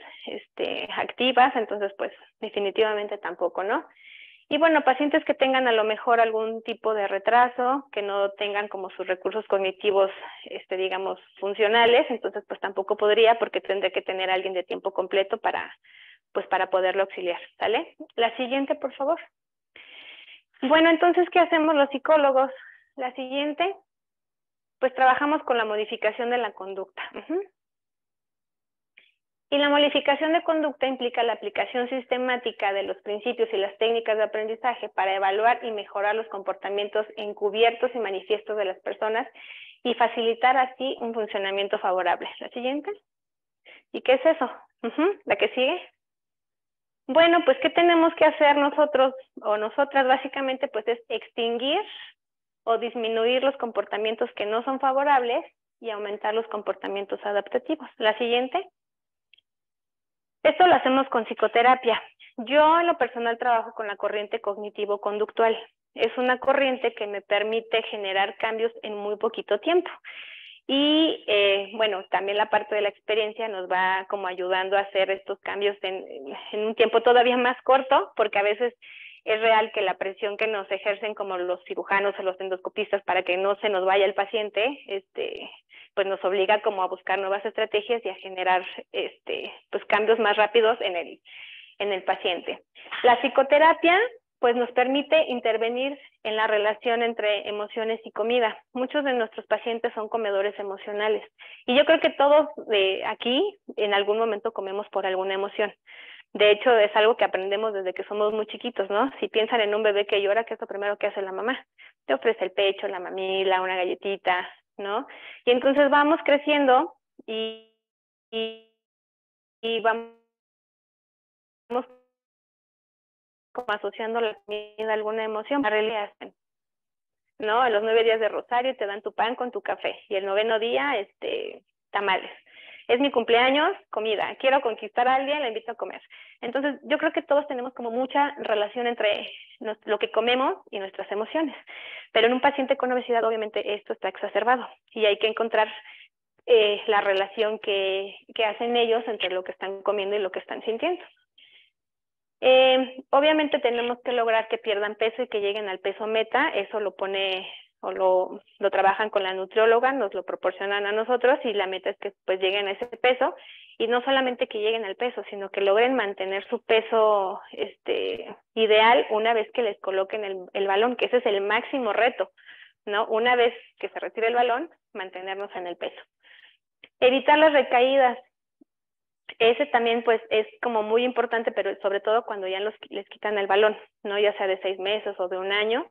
activas, entonces pues definitivamente tampoco, ¿no? Y bueno, pacientes que tengan a lo mejor algún tipo de retraso, que no tengan como sus recursos cognitivos, digamos, funcionales, entonces pues tampoco podría, porque tendría que tener a alguien de tiempo completo para poderlo auxiliar, ¿sale? La siguiente, por favor. Bueno, entonces, ¿qué hacemos los psicólogos? La siguiente, pues trabajamos con la modificación de la conducta. Y la modificación de conducta implica la aplicación sistemática de los principios y las técnicas de aprendizaje para evaluar y mejorar los comportamientos encubiertos y manifiestos de las personas y facilitar así un funcionamiento favorable. La siguiente. ¿Y qué es eso? La que sigue. Bueno, pues ¿qué tenemos que hacer nosotros o nosotras? Básicamente pues es extinguir o disminuir los comportamientos que no son favorables y aumentar los comportamientos adaptativos. La siguiente. Esto lo hacemos con psicoterapia. Yo en lo personal trabajo con la corriente cognitivo-conductual. Es una corriente que me permite generar cambios en muy poquito tiempo. Y bueno, también la parte de la experiencia nos va como ayudando a hacer estos cambios en un tiempo todavía más corto, porque a veces es real que la presión que nos ejercen como los cirujanos o los endoscopistas para que no se nos vaya el paciente, pues nos obliga como a buscar nuevas estrategias y a generar pues cambios más rápidos en el paciente. La psicoterapia pues nos permite intervenir en la relación entre emociones y comida. Muchos de nuestros pacientes son comedores emocionales, y yo creo que todos aquí en algún momento comemos por alguna emoción. De hecho, es algo que aprendemos desde que somos muy chiquitos, ¿no? Si piensan en un bebé que llora, ¿qué es lo primero que hace la mamá? Te ofrece el pecho, la mamila, una galletita, ¿no? Y entonces vamos creciendo y vamos como asociando la comida a alguna emoción. La realidad, ¿no? A los 9 días de rosario te dan tu pan con tu café, y el 9º día, tamales. Es mi cumpleaños, comida. Quiero conquistar a alguien, la invito a comer. Entonces, yo creo que todos tenemos como mucha relación entre lo que comemos y nuestras emociones. Pero en un paciente con obesidad, obviamente, esto está exacerbado y hay que encontrar la relación que hacen ellos entre lo que están comiendo y lo que están sintiendo. Obviamente tenemos que lograr que pierdan peso y que lleguen al peso meta. Eso lo pone o lo trabajan con la nutrióloga, nos lo proporcionan a nosotros y la meta es que pues lleguen a ese peso y no solamente que lleguen al peso, sino que logren mantener su peso ideal una vez que les coloquen el balón, que ese es el máximo reto, ¿no? Una vez que se retire el balón, mantenernos en el peso. Evitar las recaídas. Ese también pues es como muy importante, pero sobre todo cuando ya les quitan el balón, ¿no? Ya sea de 6 meses o de 1 año.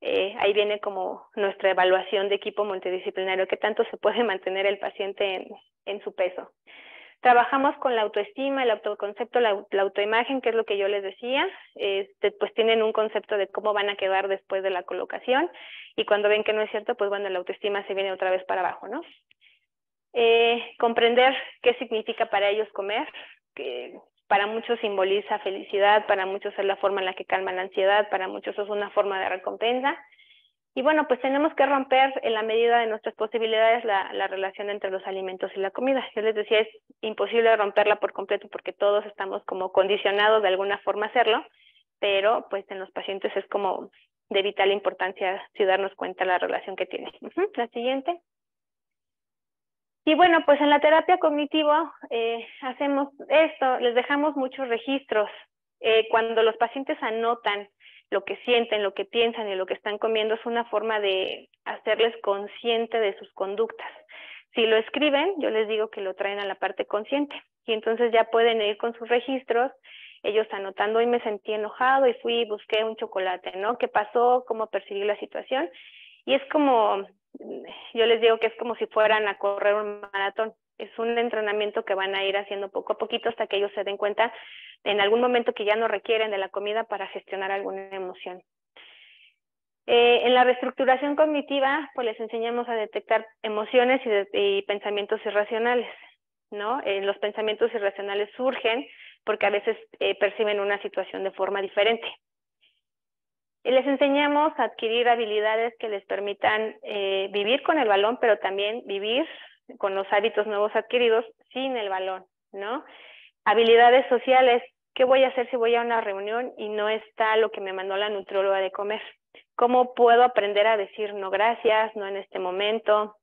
Ahí viene como nuestra evaluación de equipo multidisciplinario, qué tanto se puede mantener el paciente en su peso. Trabajamos con la autoestima, el autoconcepto, la autoimagen, que es lo que yo les decía. Pues tienen un concepto de cómo van a quedar después de la colocación y cuando ven que no es cierto, pues bueno, la autoestima se viene otra vez para abajo, ¿no? Comprender qué significa para ellos comer, que para muchos simboliza felicidad, para muchos es la forma en la que calma la ansiedad, para muchos es una forma de recompensa. Y bueno, pues tenemos que romper en la medida de nuestras posibilidades la relación entre los alimentos y la comida. Yo les decía, es imposible romperla por completo porque todos estamos como condicionados de alguna forma a hacerlo, pero pues en los pacientes es como de vital importancia si darnos cuenta de la relación que tiene. La siguiente. Y bueno, pues en la terapia cognitivo hacemos esto, les dejamos muchos registros. Cuando los pacientes anotan lo que sienten, lo que piensan y lo que están comiendo, es una forma de hacerles consciente de sus conductas. Si lo escriben, yo les digo que lo traen a la parte consciente y entonces ya pueden ir con sus registros, ellos anotando, hoy me sentí enojado y fui y busqué un chocolate, ¿no? ¿Qué pasó? ¿Cómo percibí la situación? Y es como, yo les digo que es como si fueran a correr un maratón. Es un entrenamiento que van a ir haciendo poco a poquito hasta que ellos se den cuenta en algún momento que ya no requieren de la comida para gestionar alguna emoción. En la reestructuración cognitiva, pues les enseñamos a detectar emociones y pensamientos irracionales, ¿no? Los pensamientos irracionales surgen porque a veces perciben una situación de forma diferente. Les enseñamos a adquirir habilidades que les permitan vivir con el balón, pero también vivir con los hábitos nuevos adquiridos sin el balón, ¿no? Habilidades sociales. ¿Qué voy a hacer si voy a una reunión y no está lo que me mandó la nutrióloga de comer? ¿Cómo puedo aprender a decir no gracias, no en este momento?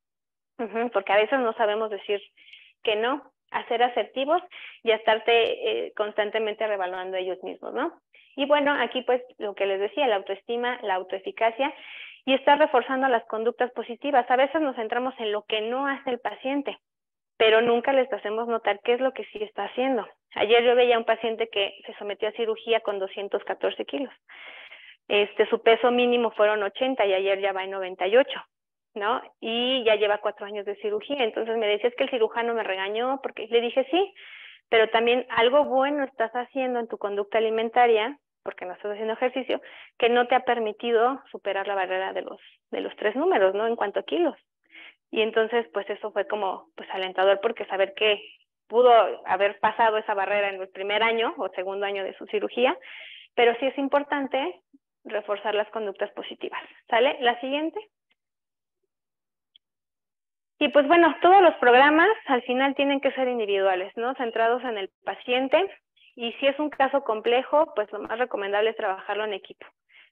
Porque a veces no sabemos decir que no, a ser asertivos y a estarte constantemente revaluando ellos mismos, ¿no? Y bueno, aquí pues lo que les decía, la autoestima, la autoeficacia y estar reforzando las conductas positivas. A veces nos centramos en lo que no hace el paciente, pero nunca les hacemos notar qué es lo que sí está haciendo. Ayer yo veía a un paciente que se sometió a cirugía con 214 kilos. Su peso mínimo fueron 80 y ayer ya va en 98, ¿no? Y ya lleva 4 años de cirugía. Entonces me decía, es que el cirujano me regañó, porque le dije sí, pero también algo bueno estás haciendo en tu conducta alimentaria, porque no estás haciendo ejercicio, que no te ha permitido superar la barrera de los 3 números, ¿no? En cuanto a kilos. Y entonces, pues eso fue como, pues alentador, porque saber que pudo haber pasado esa barrera en el primer año o segundo año de su cirugía, pero sí es importante reforzar las conductas positivas. ¿Sale? La siguiente. Y pues bueno, todos los programas al final tienen que ser individuales, ¿no? Centrados en el paciente. Y si es un caso complejo, pues lo más recomendable es trabajarlo en equipo,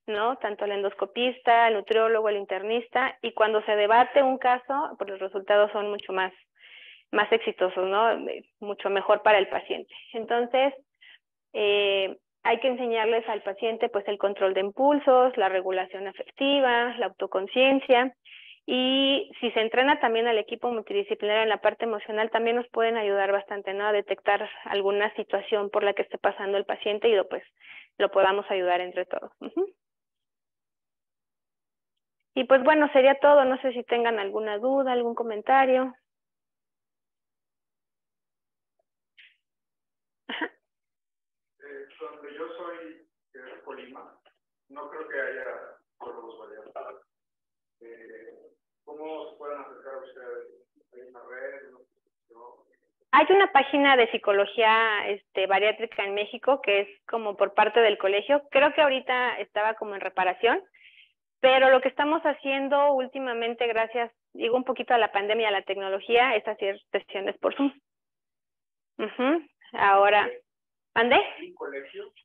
¿no? Tanto el endoscopista, el nutriólogo, el internista. Y cuando se debate un caso, pues los resultados son mucho más exitosos, ¿no? Mucho mejor para el paciente. Entonces, hay que enseñarles al paciente pues el control de impulsos, la regulación afectiva, la autoconciencia, y si se entrena también al equipo multidisciplinario en la parte emocional, también nos pueden ayudar bastante, ¿no? A detectar alguna situación por la que esté pasando el paciente y lo podamos ayudar entre todos. Y pues bueno, sería todo. No sé si tengan alguna duda, algún comentario. Ajá. Donde yo soy, que es Colima, no creo que haya pueblos variados. ¿Cómo se pueden acercar a ustedes? ¿Hay una red, una institución? Hay una página de psicología bariátrica en México que es como por parte del colegio. Creo que ahorita estaba como en reparación, pero lo que estamos haciendo últimamente, gracias, digo, un poquito a la pandemia, a la tecnología, es hacer sesiones por Zoom. Ahora, ¿ande?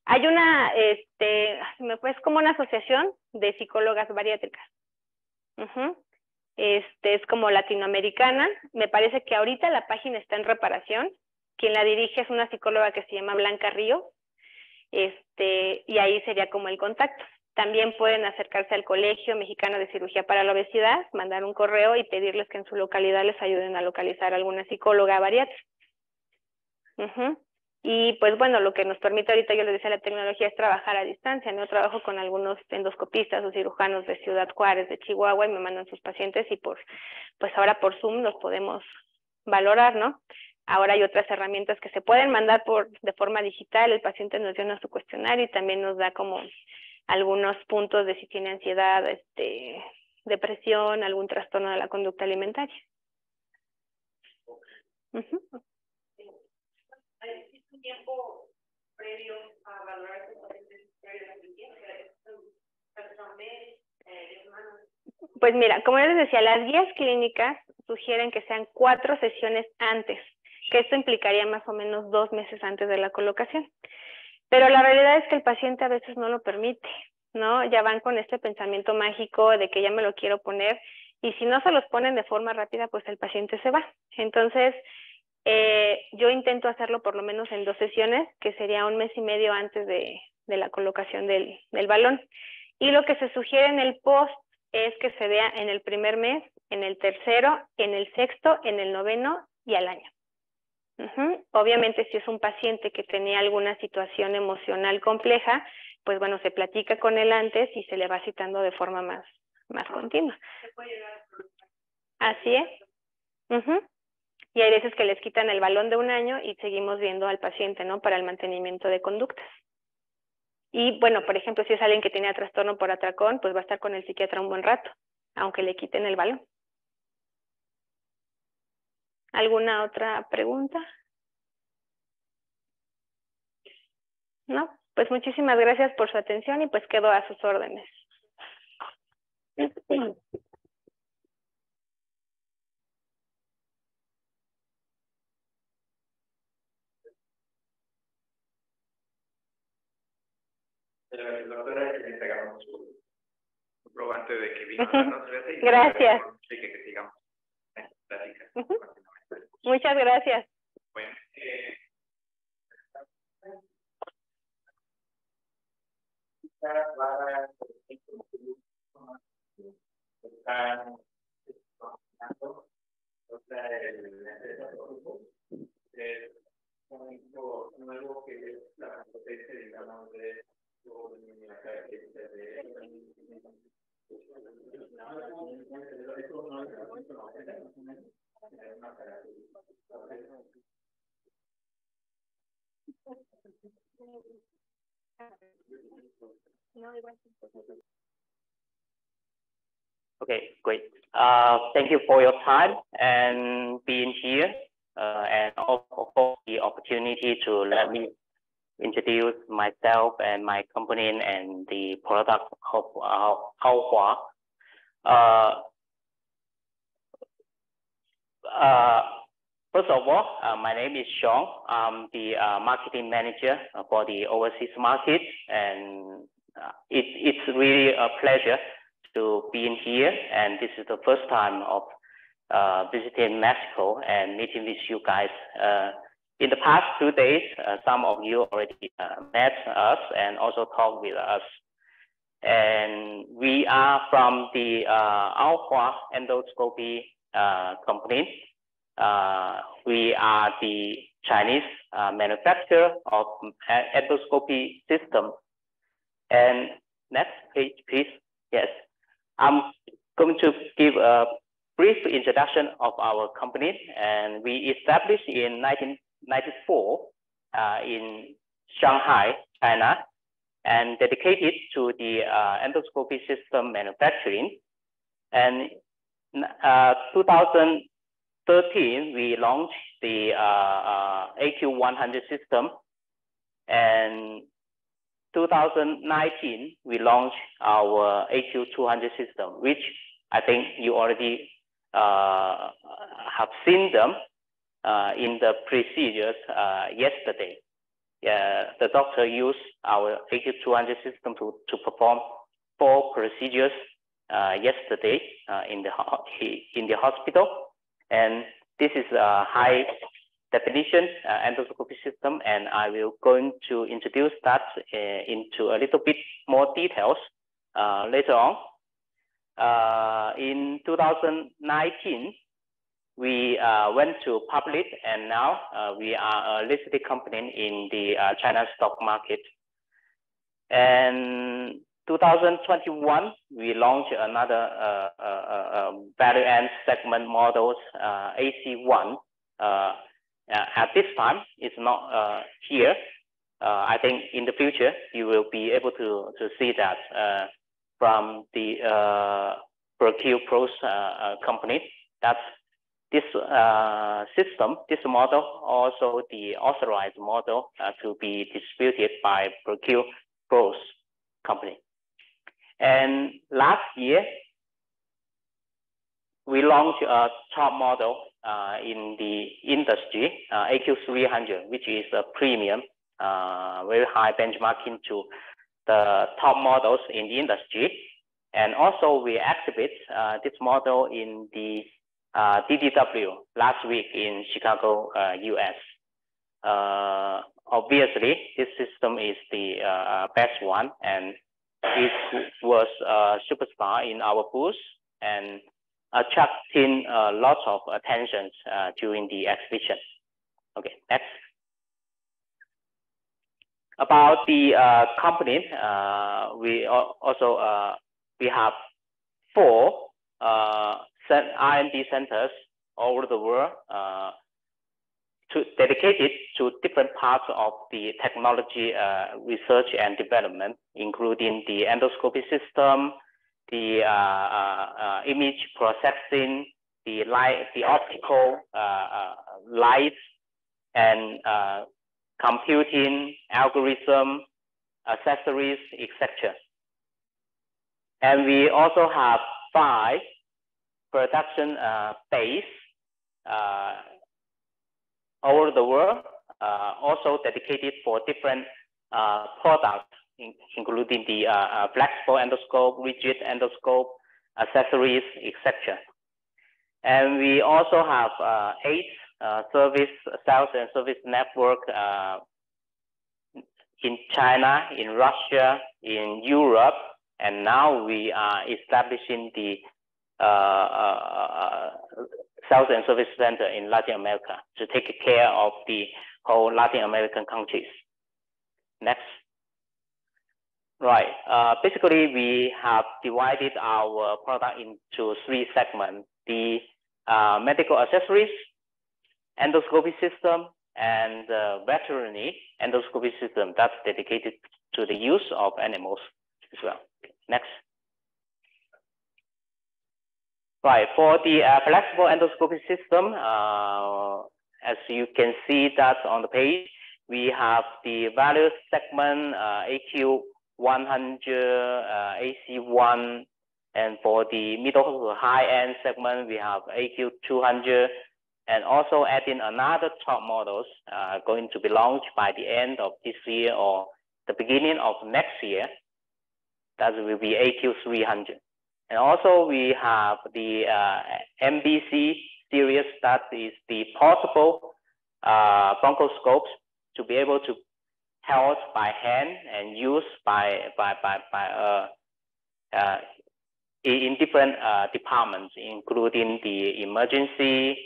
Hay una, es como una asociación de psicólogas bariátricas. Es como latinoamericana. Me parece que ahorita la página está en reparación. Quien la dirige es una psicóloga que se llama Blanca Ríos. Y ahí sería como el contacto. También pueden acercarse al Colegio Mexicano de Cirugía para la Obesidad, mandar un correo y pedirles que en su localidad les ayuden a localizar alguna psicóloga bariátrica. Y pues bueno, lo que nos permite ahorita, yo les decía, la tecnología es trabajar a distancia. Yo trabajo con algunos endoscopistas o cirujanos de Ciudad Juárez, de Chihuahua, y me mandan sus pacientes y pues ahora por Zoom los podemos valorar, ¿no? Ahora hay otras herramientas que se pueden mandar de forma digital. El paciente nos llena su cuestionario y también nos da como algunos puntos de si tiene ansiedad, depresión, algún trastorno de la conducta alimentaria. ¿Existe un tiempo previo a valorar estos pacientes previo a la cirugía? Pues mira, como les decía, las guías clínicas sugieren que sean 4 sesiones antes, que esto implicaría más o menos 2 meses antes de la colocación. Pero la realidad es que el paciente a veces no lo permite, ¿no? Ya van con este pensamiento mágico de que ya me lo quiero poner, y si no se los ponen de forma rápida, pues el paciente se va. Entonces, yo intento hacerlo por lo menos en 2 sesiones, que sería 1 mes y medio antes de la colocación del balón. Y lo que se sugiere en el post es que se vea en el primer mes, en el tercero, en el sexto, en el noveno y al año. Obviamente, si es un paciente que tenía alguna situación emocional compleja, pues bueno, se platica con él antes y se le va citando de forma más continua. Así es. Y hay veces que les quitan el balón de 1 año y seguimos viendo al paciente, ¿no? Para el mantenimiento de conductas. Y bueno, por ejemplo, si es alguien que tenía trastorno por atracón, pues va a estar con el psiquiatra un buen rato, aunque le quiten el balón. ¿Alguna otra pregunta? No, pues muchísimas gracias por su atención y pues quedo a sus órdenes. Doctora, que entregamos su Comprobante de que vino a darnos clase. Gracias. Que sigamos plática. Muchas gracias. Bueno, nuevo que es la competencia, digamos, de Okay, great. Thank you for your time and being here, and also the opportunity to let me introduce myself and my company and the product of Haohua. First of all, my name is Sean. I'm the marketing manager for the overseas market, and it's really a pleasure to be in here. And this is the first time of visiting Mexico and meeting with you guys. In the past 2 days, some of you already met us and also talked with us. And we are from the Haohua Endoscopy company. We are the Chinese manufacturer of endoscopy system. And next page, please. Yes, I'm going to give a brief introduction of our company. And we established in 1994 in Shanghai, China, and dedicated to the endoscopy system manufacturing. And 2013, we launched the AQ100 system, and 2019 we launched our AQ200 system, which I think you already have seen them in the procedures yesterday. The doctor used our AQ200 system to perform 4 procedures yesterday in the hospital, and this is a high definition endoscopy system, and I will going to introduce that into a little bit more details later on. In 2019, we went to public, and now we are a listed company in the China stock market. And 2021, we launched another value-end segment models, AC1. At this time, it's not here. I think in the future, you will be able to see that from the ProQ Pros company. That's this system, this model, also the authorized model to be distributed by ProQ Pros company. And last year, we launched a top model in the industry, AQ300, which is a premium, very high benchmarking to the top models in the industry. And also we exhibit this model in the DDW last week in Chicago, US. Obviously, this system is the best one, and it was a superstar in our booth and attracting lots of attention during the exhibition. Okay, next. About the company, we also we have 4 R&D centers all over the world dedicated to different parts of the technology research and development, including the endoscopy system, the image processing, the optical lights, and computing, algorithm, accessories, etc. And we also have 5 production base all over the world, also dedicated for different products, including the flexible endoscope, rigid endoscope, accessories, etc. And we also have 8 sales and service network in China, in Russia, in Europe, and now we are establishing the sales and service center in Latin America to take care of the whole Latin American countries. Next. Right. Basically, we have divided our product into 3 segments: the medical accessories, endoscopy system, and veterinary endoscopy system that's dedicated to the use of animals as well. Next. Right, for the flexible endoscopy system, as you can see that on the page, we have the value segment, AQ100, AC1, and for the middle to high-end segment, we have AQ200, and also adding another top models going to be launched by the end of this year or the beginning of next year. That will be AQ300. And also we have the MBC series, that is the portable bronchoscopes to be able to held by hand and used in different departments, including the emergency,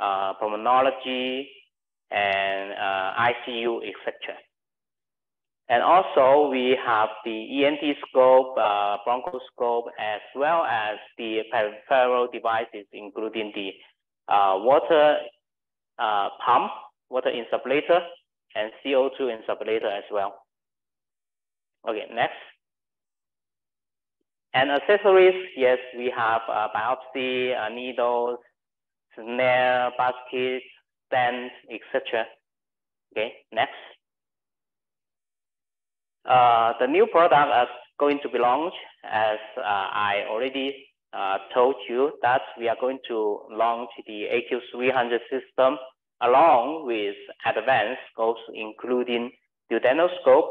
pulmonology, and ICU, etc. And also we have the ENT scope, bronchoscope, as well as the peripheral devices, including the water pump, water insufflator, and CO2 insufflator as well. Okay, next. And accessories, yes, we have biopsy, needles, snare, basket, stands, etc. Okay, next. The new product are going to be launched, as I already told you, that we are going to launch the AQ300 system along with advanced scopes, including duodenoscope,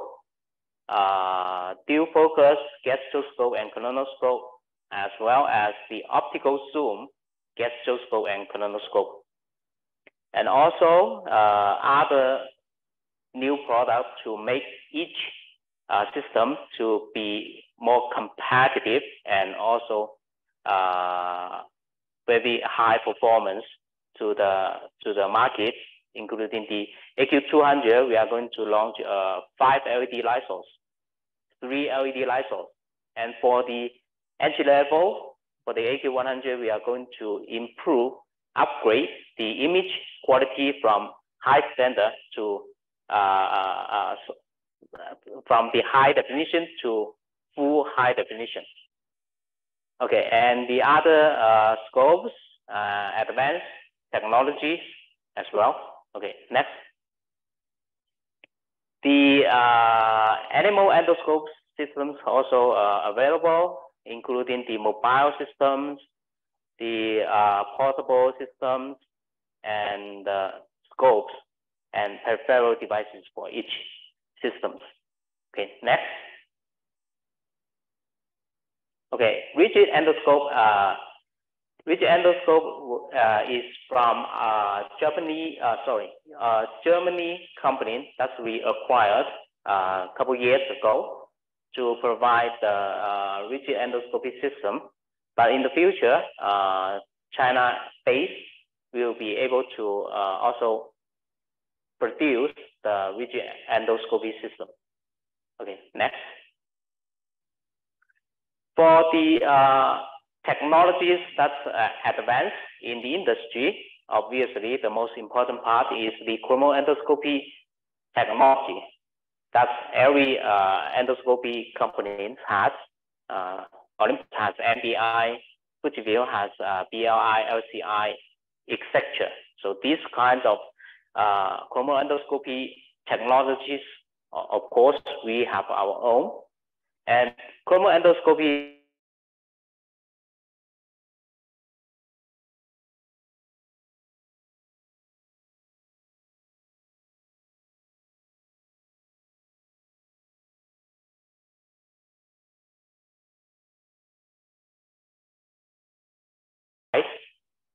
dual focus, gastroscope, and colonoscope, as well as the optical zoom, gastroscope, and colonoscope. And also other new products to make each system to be more competitive and also very high performance to the market, including the AQ200. We are going to launch 5 LED light source, 3 LED light source, and for the entry level for the AQ100, we are going to upgrade the image quality from high standard to from the high definition to full high definition. Okay, and the other scopes, advanced technologies as well. Okay, next. The animal endoscope systems also available, including the mobile systems, the portable systems, and scopes and peripheral devices for each systems. Okay, next. Okay, rigid endoscope. Rigid endoscope is from Germany company that we acquired a couple years ago to provide the rigid endoscopy system. But in the future, China-based will be able to also produce the rigid endoscopy system. Okay, next. For the technologies that's advanced in the industry, obviously the most important part is the chromoendoscopy technology. That's every endoscopy company has. Olympus has MBI, Fujifilm has BLI, LCI, etc. So these kinds of chromoendoscopy technologies, of course, we have our own. And chromoendoscopy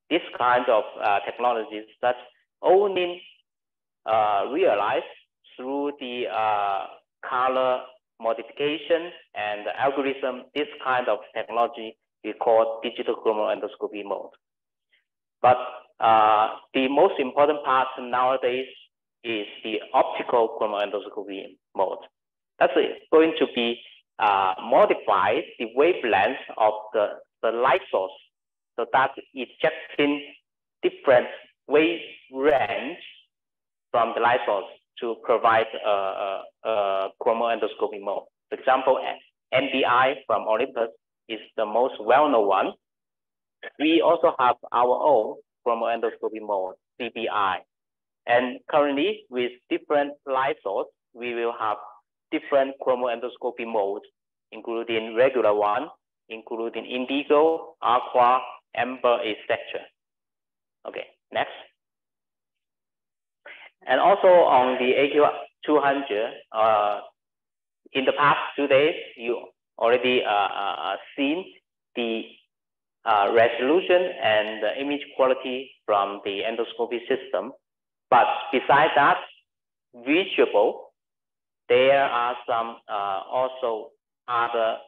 this kind of technologies that's only realized through the color modification and the algorithm. This kind of technology we call digital chromoendoscopy mode. But the most important part nowadays is the optical chromoendoscopy mode. That's going to be modify the wavelength of the light source, so that ejecting different wave range from the light source to provide a chromoendoscopy mode. For example, NBI from Olympus is the most well-known one. We also have our own chromoendoscopy mode, CBI. And currently, with different light source, we will have different chromoendoscopy modes, including regular one, including indigo, aqua, amber, etc. Okay, next. And also on the AQ200, in the past 2 days, you already seen the resolution and the image quality from the endoscopy system. But besides that, visible, there are some also other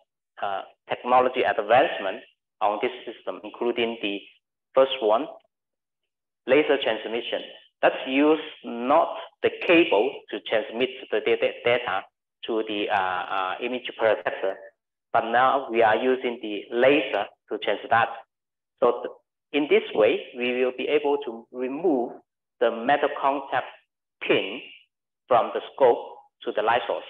technology advancement on this system, including the first one, laser transmission. That's used not the cable to transmit the data to the image processor, but now we are using the laser to transmit that. So in this way, we will be able to remove the metal contact pin from the scope to the light source.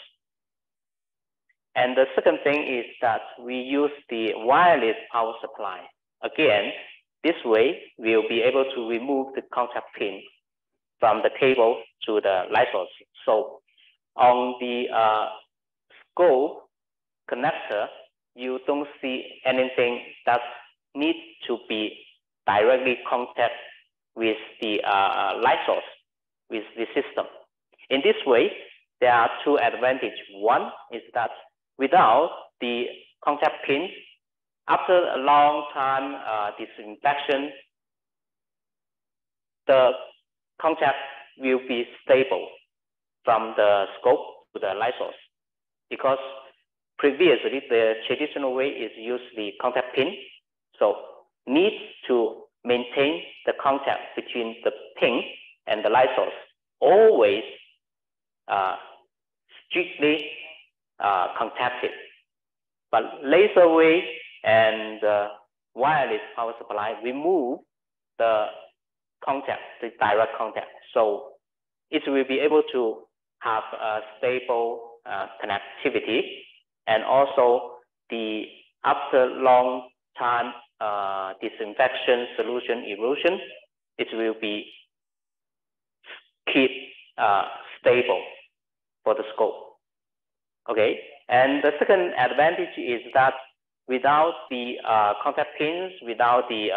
And the second thing is that we use the wireless power supply. Again, this way we'll be able to remove the contact pin from the cable to the light source. So on the scope connector, you don't see anything that needs to be directly contact with the light source, with the system. In this way, there are two advantages. One is that without the contact pins, after a long time disinfection, the contact will be stable from the scope to the light source, because previously the traditional way is use the contact pin. So need to maintain the contact between the pin and the light source, always strictly contacted. But laser wave and wireless power supply remove the contact, the direct contact. So it will be able to have a stable connectivity, and also the after long time disinfection solution erosion, it will be keep stable for the scope. Okay, and the second advantage is that without the contact pins, without the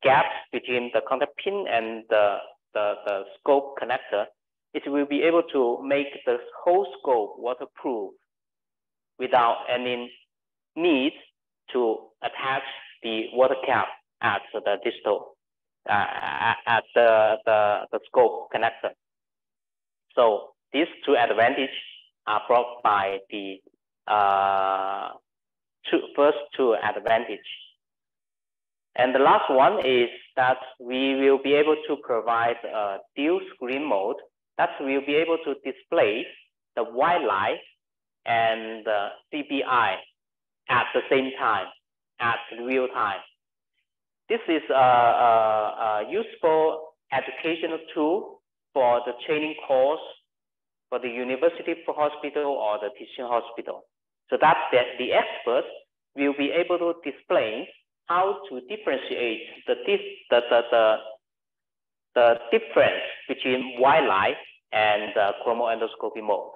gaps between the contact pin and the scope connector, it will be able to make the whole scope waterproof without any need to attach the water cap at the distal, at the scope connector. So these two advantages are brought by the first two advantages. And the last one is that we will be able to provide a dual screen mode that will be able to display the white light and the CPI at the same time, at real time. This is a useful educational tool for the training course for the university hospital or the teaching hospital, so that the experts will be able to display how to differentiate the difference between white light and chromoendoscopy mode.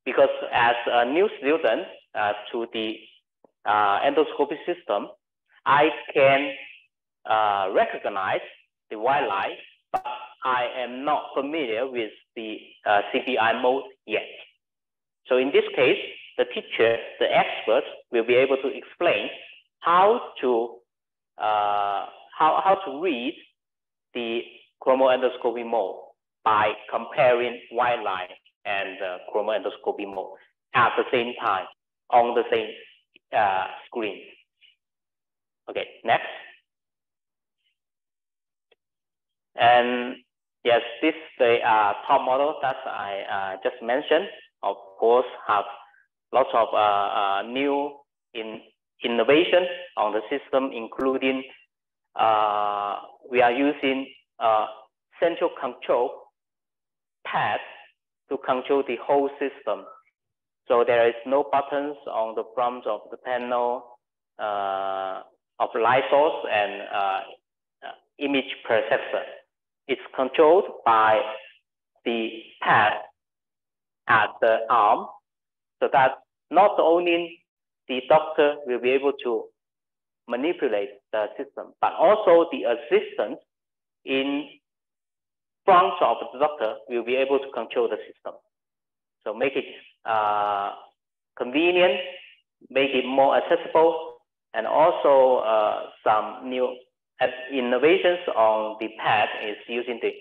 Because as a new student to the endoscopy system, I can recognize the white light, but I am not familiar with the CPI mode yet. So in this case, the teacher, the expert, will be able to explain how to read the chromoendoscopy mode by comparing white light and chromoendoscopy mode at the same time on the same screen. Okay, next. And yes, this the top model that I just mentioned, of course, have lots of new innovation on the system, including we are using central control pad to control the whole system. So there is no buttons on the front of the panel of light source and image processor. It's controlled by the pad at the arm, so that not only the doctor will be able to manipulate the system, but also the assistant in front of the doctor will be able to control the system. So make it convenient, make it more accessible, and also some new innovations on the pad is using the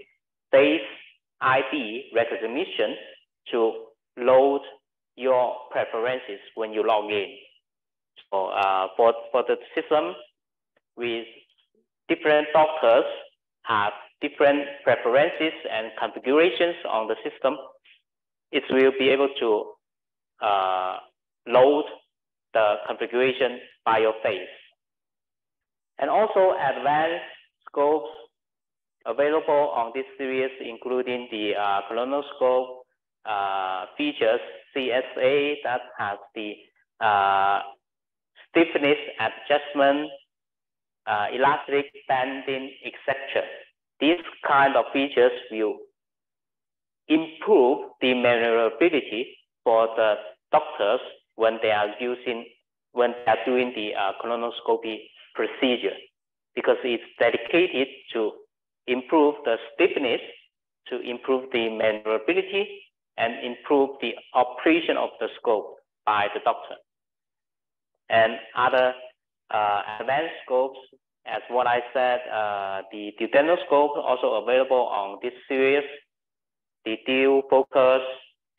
Face ID recognition to load your preferences when you log in. So for the system, with different doctors have different preferences and configurations on the system, it will be able to load the configuration by your face. And also advanced scopes available on this series, including the colonoscope features, CSA, that has the stiffness adjustment, elastic bending, etc. These kind of features will improve the maneuverability for the doctors when they are doing the colonoscopy procedure, because it's dedicated to improve the stiffness, to improve the maneuverability, and improve the operation of the scope by the doctor. And other advanced scopes, as what I said, the duodenoscope also available on this series, the dual focus,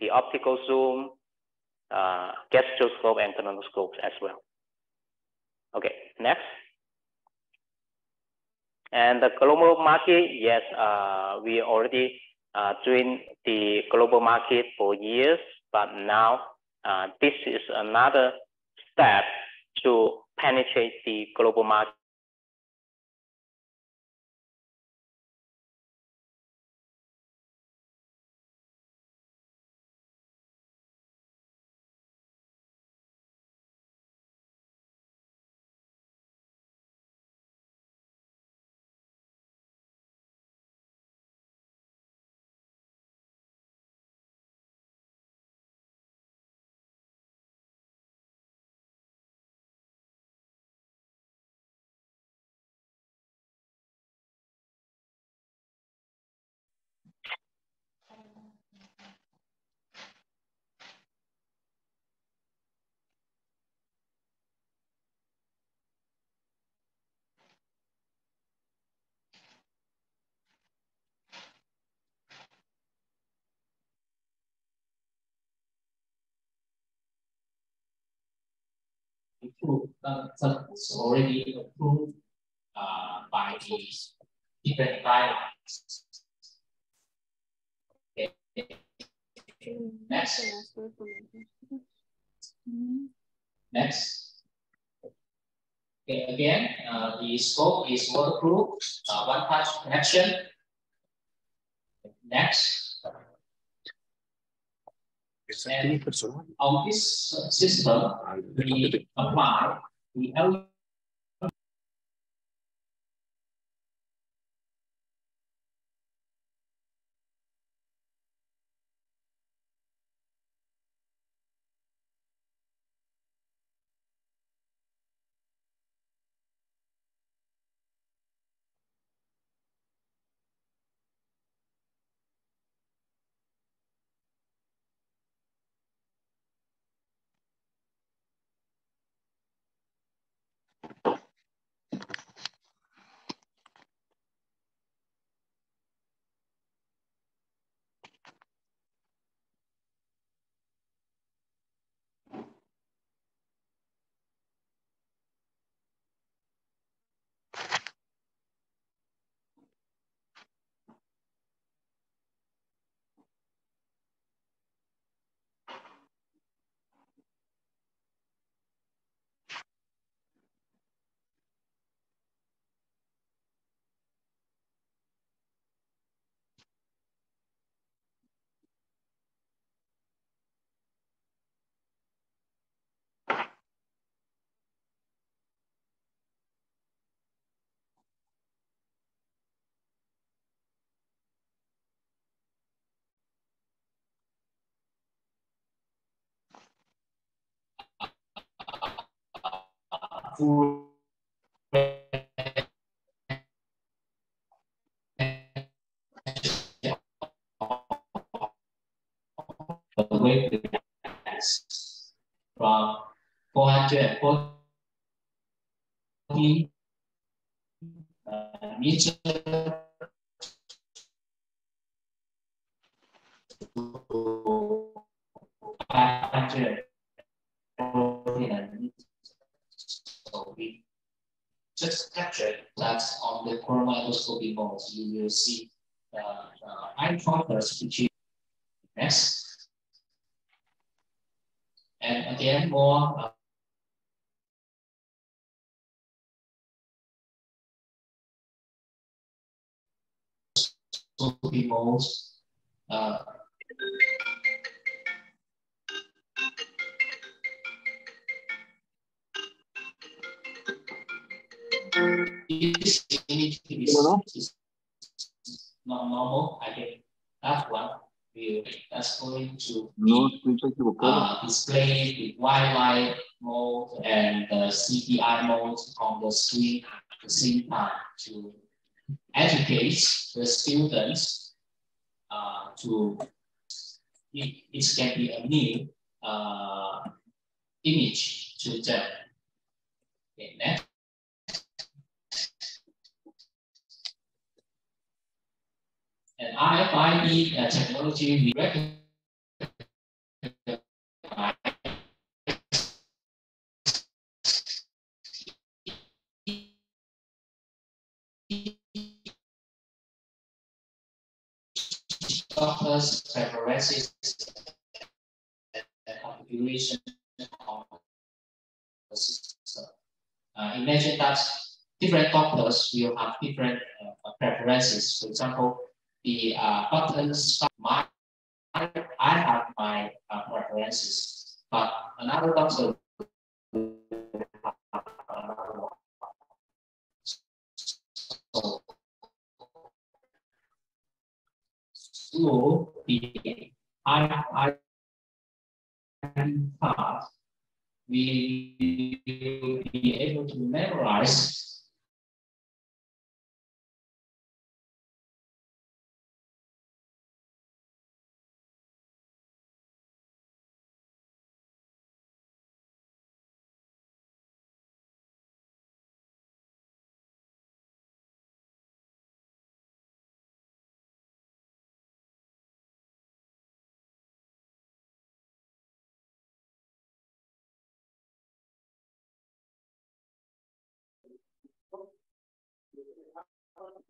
the optical zoom, gastroscope and colonoscope as well. Okay, next. And the global market, yes, we already doing the global market for years, but now this is another step to penetrate the global market. Approved, it's already approved by the different guidelines. Okay. Next. Next. Okay, again, the scope is waterproof, one-touch connection. Next. And on this system, we apply the LED. From 440 meters to 500. So we just captured that on the chromatoscopy mode. You will see eye trackers, which is next. And again, more modes. This image is not normal, I think that one that's going to display the white light mode and the CPI mode on the screen at the same time to educate the students it can be a new image to them. Okay, next. And RFID technology we recognize doctors' preferences and configuration of the system. Imagine that different doctors will have different preferences. For example, the buttons, I have my preferences, but another doctor will have another one. So the I part, we will be able to memorize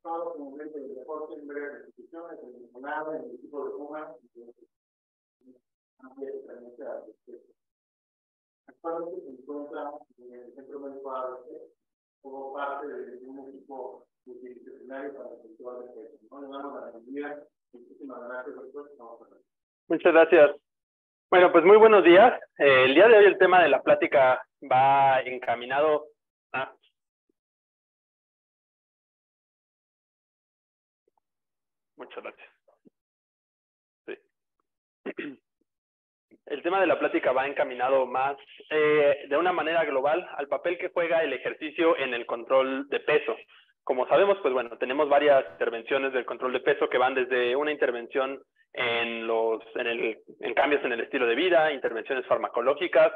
Como el deporte en breves instituciones, en el equipo de Puma, actualmente se encuentra en el Centro Médico ABC como parte de un equipo multidisciplinario para el sector de peso. No le damos la bienvenida. Muchísimas gracias, doctor. Muchas gracias. Bueno, pues muy buenos días. El día de hoy el tema de la plática va encaminado a... Muchas gracias. Sí. El tema de la plática va encaminado más de una manera global al papel que juega el ejercicio en el control de peso. Como sabemos, pues bueno, tenemos varias intervenciones del control de peso que van desde una intervención en cambios en el estilo de vida, intervenciones farmacológicas,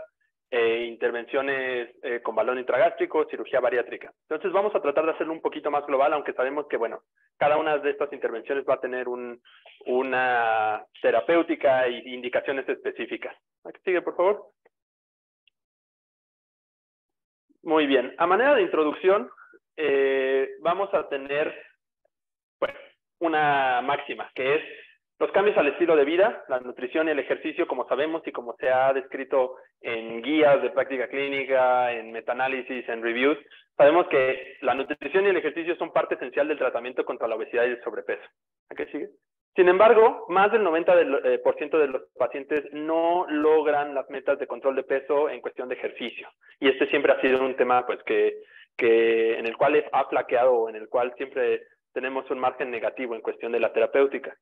intervenciones con balón intragástrico, cirugía bariátrica. Entonces vamos a tratar de hacerlo un poquito más global, aunque sabemos que, bueno, cada una de estas intervenciones va a tener una terapéutica e indicaciones específicas. ¿Aquí sigue, por favor? Muy bien. A manera de introducción, vamos a tener, bueno, una máxima, que es los cambios al estilo de vida, la nutrición y el ejercicio, como sabemos y como se ha descrito en guías de práctica clínica, en metaanálisis, en reviews, sabemos que la nutrición y el ejercicio son parte esencial del tratamiento contra la obesidad y el sobrepeso. ¿A qué sigue? Sin embargo, más del 90% de los pacientes no logran las metas de control de peso en cuestión de ejercicio. Y este siempre ha sido un tema pues, en el cual ha flaqueado o en el cual siempre tenemos un margen negativo en cuestión de la terapéutica.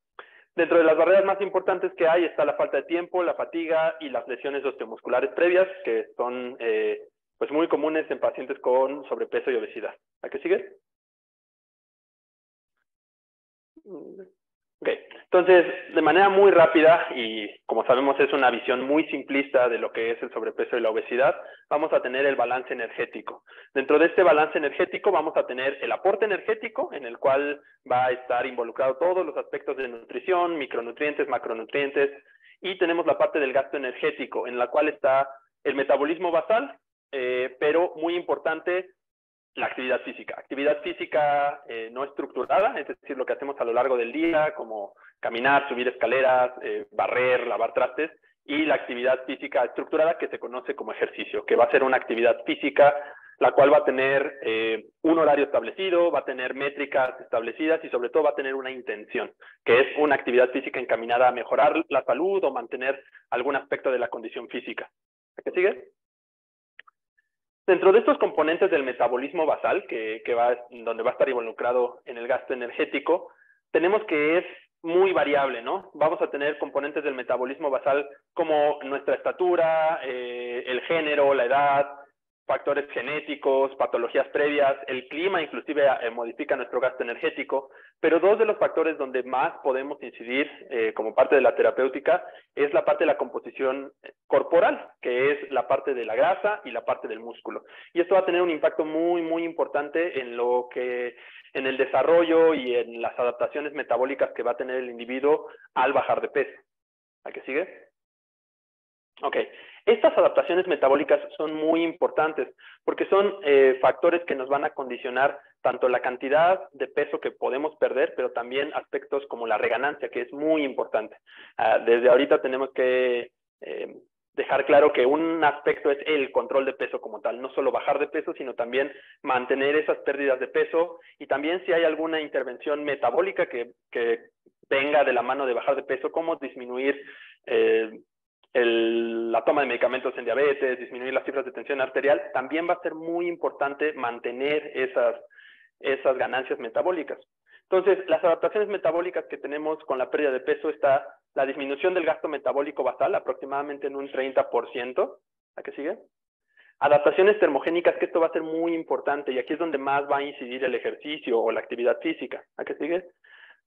Dentro de las barreras más importantes que hay está la falta de tiempo, la fatiga y las lesiones osteomusculares previas, que son pues muy comunes en pacientes con sobrepeso y obesidad. ¿A qué sigue? Ok, entonces, de manera muy rápida, y como sabemos es una visión muy simplista de lo que es el sobrepeso y la obesidad, vamos a tener el balance energético. Dentro de este balance energético vamos a tener el aporte energético, en el cual va a estar involucrado todos los aspectos de nutrición, micronutrientes, macronutrientes, y tenemos la parte del gasto energético, en la cual está el metabolismo basal, pero muy importante, la actividad física. Actividad física no estructurada, es decir, lo que hacemos a lo largo del día, como caminar, subir escaleras, barrer, lavar trastes, y la actividad física estructurada que se conoce como ejercicio, que va a ser una actividad física la cual va a tener un horario establecido, va a tener métricas establecidas y sobre todo va a tener una intención, que es una actividad física encaminada a mejorar la salud o mantener algún aspecto de la condición física. ¿Qué sigue? Dentro de estos componentes del metabolismo basal, donde va a estar involucrado en el gasto energético, tenemos que es muy variable, ¿no? Vamos a tener componentes del metabolismo basal como nuestra estatura, el género, la edad, factores genéticos, patologías previas, el clima inclusive modifica nuestro gasto energético, pero dos de los factores donde más podemos incidir como parte de la terapéutica es la parte de la composición corporal, que es la parte de la grasa y la parte del músculo. Y esto va a tener un impacto muy, muy importante en el desarrollo y en las adaptaciones metabólicas que va a tener el individuo al bajar de peso. ¿A qué sigue? Ok, estas adaptaciones metabólicas son muy importantes porque son factores que nos van a condicionar tanto la cantidad de peso que podemos perder, pero también aspectos como la reganancia, que es muy importante. Desde ahorita tenemos que dejar claro que un aspecto es el control de peso como tal, no solo bajar de peso, sino también mantener esas pérdidas de peso y también si hay alguna intervención metabólica que venga de la mano de bajar de peso, como disminuir la toma de medicamentos en diabetes, disminuir las cifras de tensión arterial, también va a ser muy importante mantener esas ganancias metabólicas. Entonces, las adaptaciones metabólicas que tenemos con la pérdida de peso está la disminución del gasto metabólico basal, aproximadamente en un 30%. ¿A qué sigue? Adaptaciones termogénicas, que esto va a ser muy importante, y aquí es donde más va a incidir el ejercicio o la actividad física. ¿A qué sigue?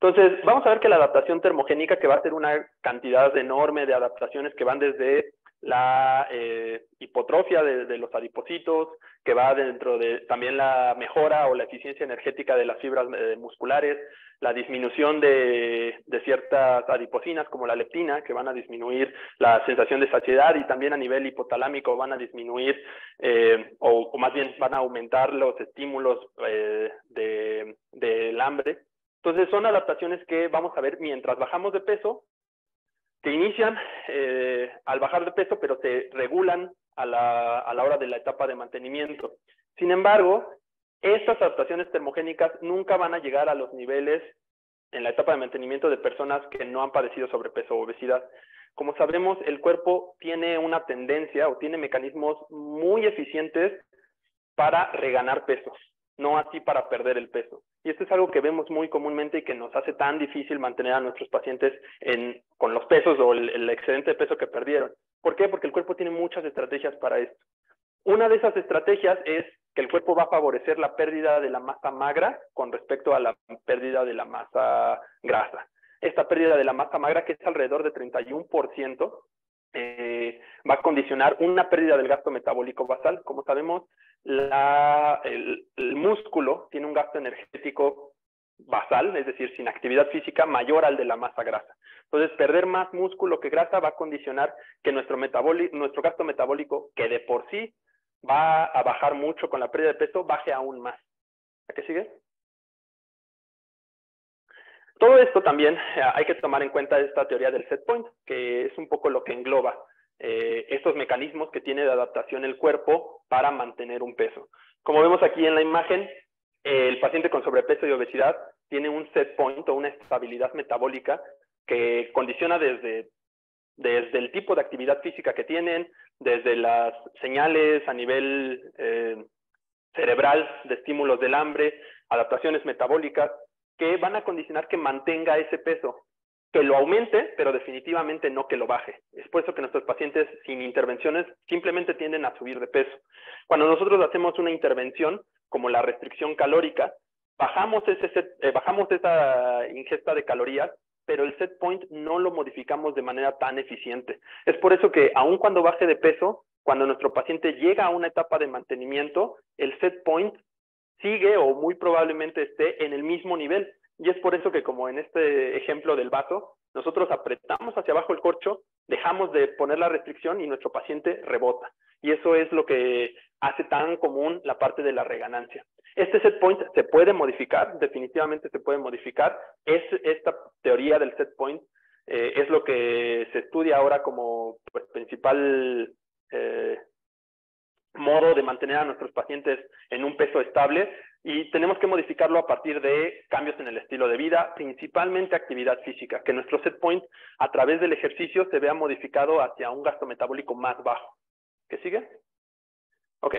Entonces, vamos a ver que la adaptación termogénica, que va a ser una cantidad enorme de adaptaciones que van desde la hipotrofia de los adipocitos, que va dentro de también la mejora o la eficiencia energética de las fibras musculares, la disminución de ciertas adipocinas como la leptina, que van a disminuir la sensación de saciedad, y también a nivel hipotalámico van a disminuir o más bien van a aumentar los estímulos del hambre. Entonces son adaptaciones que vamos a ver mientras bajamos de peso, que inician al bajar de peso, pero se regulan a la hora de la etapa de mantenimiento. Sin embargo, estas adaptaciones termogénicas nunca van a llegar a los niveles en la etapa de mantenimiento de personas que no han padecido sobrepeso o obesidad. Como sabemos, el cuerpo tiene una tendencia o tiene mecanismos muy eficientes para reganar peso, no así para perder el peso. Y esto es algo que vemos muy comúnmente y que nos hace tan difícil mantener a nuestros pacientes con los pesos o el excedente de peso que perdieron. ¿Por qué? Porque el cuerpo tiene muchas estrategias para esto. Una de esas estrategias es que el cuerpo va a favorecer la pérdida de la masa magra con respecto a la pérdida de la masa grasa. Esta pérdida de la masa magra, que es alrededor de 31%, va a condicionar una pérdida del gasto metabólico basal. Como sabemos, el músculo tiene un gasto energético basal, es decir, sin actividad física, mayor al de la masa grasa. Entonces, perder más músculo que grasa va a condicionar que nuestro gasto metabólico, que de por sí va a bajar mucho con la pérdida de peso, baje aún más. ¿A qué sigue? Todo esto también hay que tomar en cuenta esta teoría del set point, que es un poco lo que engloba estos mecanismos que tiene de adaptación el cuerpo para mantener un peso. Como vemos aquí en la imagen, el paciente con sobrepeso y obesidad tiene un set point o una estabilidad metabólica que condiciona desde el tipo de actividad física que tienen, desde las señales a nivel cerebral de estímulos del hambre, adaptaciones metabólicas, que van a condicionar que mantenga ese peso, que lo aumente, pero definitivamente no que lo baje. Es por eso que nuestros pacientes sin intervenciones simplemente tienden a subir de peso. Cuando nosotros hacemos una intervención, como la restricción calórica, bajamos esa ingesta de calorías, pero el set point no lo modificamos de manera tan eficiente. Es por eso que aun cuando baje de peso, cuando nuestro paciente llega a una etapa de mantenimiento, el set point sigue o muy probablemente esté en el mismo nivel. Y es por eso que, como en este ejemplo del vaso, nosotros apretamos hacia abajo el corcho, dejamos de poner la restricción y nuestro paciente rebota. Y eso es lo que hace tan común la parte de la reganancia. Este set point se puede modificar, definitivamente se puede modificar. Esta teoría del set point es lo que se estudia ahora como pues, principal modo de mantener a nuestros pacientes en un peso estable, y tenemos que modificarlo a partir de cambios en el estilo de vida, principalmente actividad física, que nuestro set point a través del ejercicio se vea modificado hacia un gasto metabólico más bajo. ¿Qué sigue? Ok.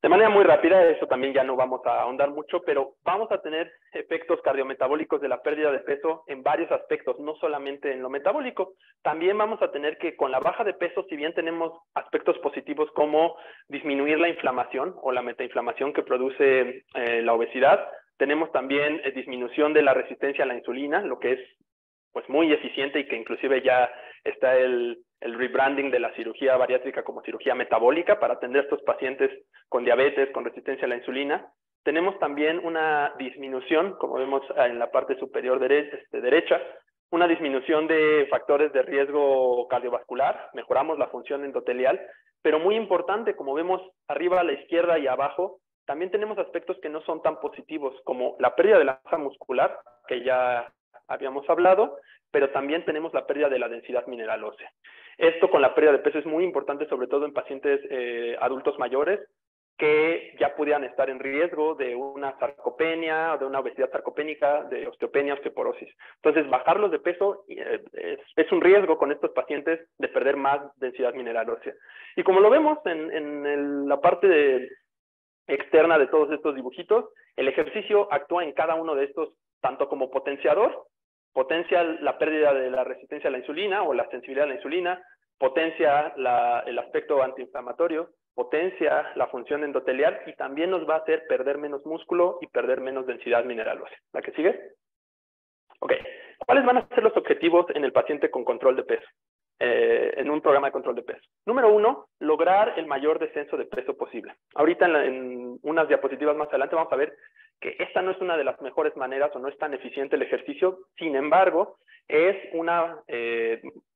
De manera muy rápida, eso también ya no vamos a ahondar mucho, pero vamos a tener efectos cardiometabólicos de la pérdida de peso en varios aspectos, no solamente en lo metabólico. También vamos a tener que con la baja de peso, si bien tenemos aspectos positivos como disminuir la inflamación o la metainflamación que produce la obesidad, tenemos también disminución de la resistencia a la insulina, lo que es pues muy eficiente y que inclusive ya está el rebranding de la cirugía bariátrica como cirugía metabólica para atender a estos pacientes con diabetes, con resistencia a la insulina. Tenemos también una disminución, como vemos en la parte superior derecha, una disminución de factores de riesgo cardiovascular, mejoramos la función endotelial, pero muy importante, como vemos arriba a la izquierda y abajo, también tenemos aspectos que no son tan positivos, como la pérdida de la masa muscular, que ya habíamos hablado, pero también tenemos la pérdida de la densidad mineral ósea. Esto con la pérdida de peso es muy importante, sobre todo en pacientes adultos mayores, que ya pudieran estar en riesgo de una sarcopenia, de una obesidad sarcopénica, de osteopenia, osteoporosis. Entonces, bajarlos de peso es un riesgo con estos pacientes de perder más densidad mineral ósea. Y como lo vemos en la parte externa de todos estos dibujitos, el ejercicio actúa en cada uno de estos, tanto como potenciador, potencia la pérdida de la resistencia a la insulina o la sensibilidad a la insulina, potencia el aspecto antiinflamatorio, potencia la función endotelial y también nos va a hacer perder menos músculo y perder menos densidad mineral ósea. ¿La que sigue? Ok. ¿Cuáles van a ser los objetivos en el paciente con control de peso? En un programa de control de peso. Número 1, lograr el mayor descenso de peso posible. Ahorita en unas diapositivas más adelante vamos a ver que esta no es una de las mejores maneras o no es tan eficiente el ejercicio, sin embargo, es una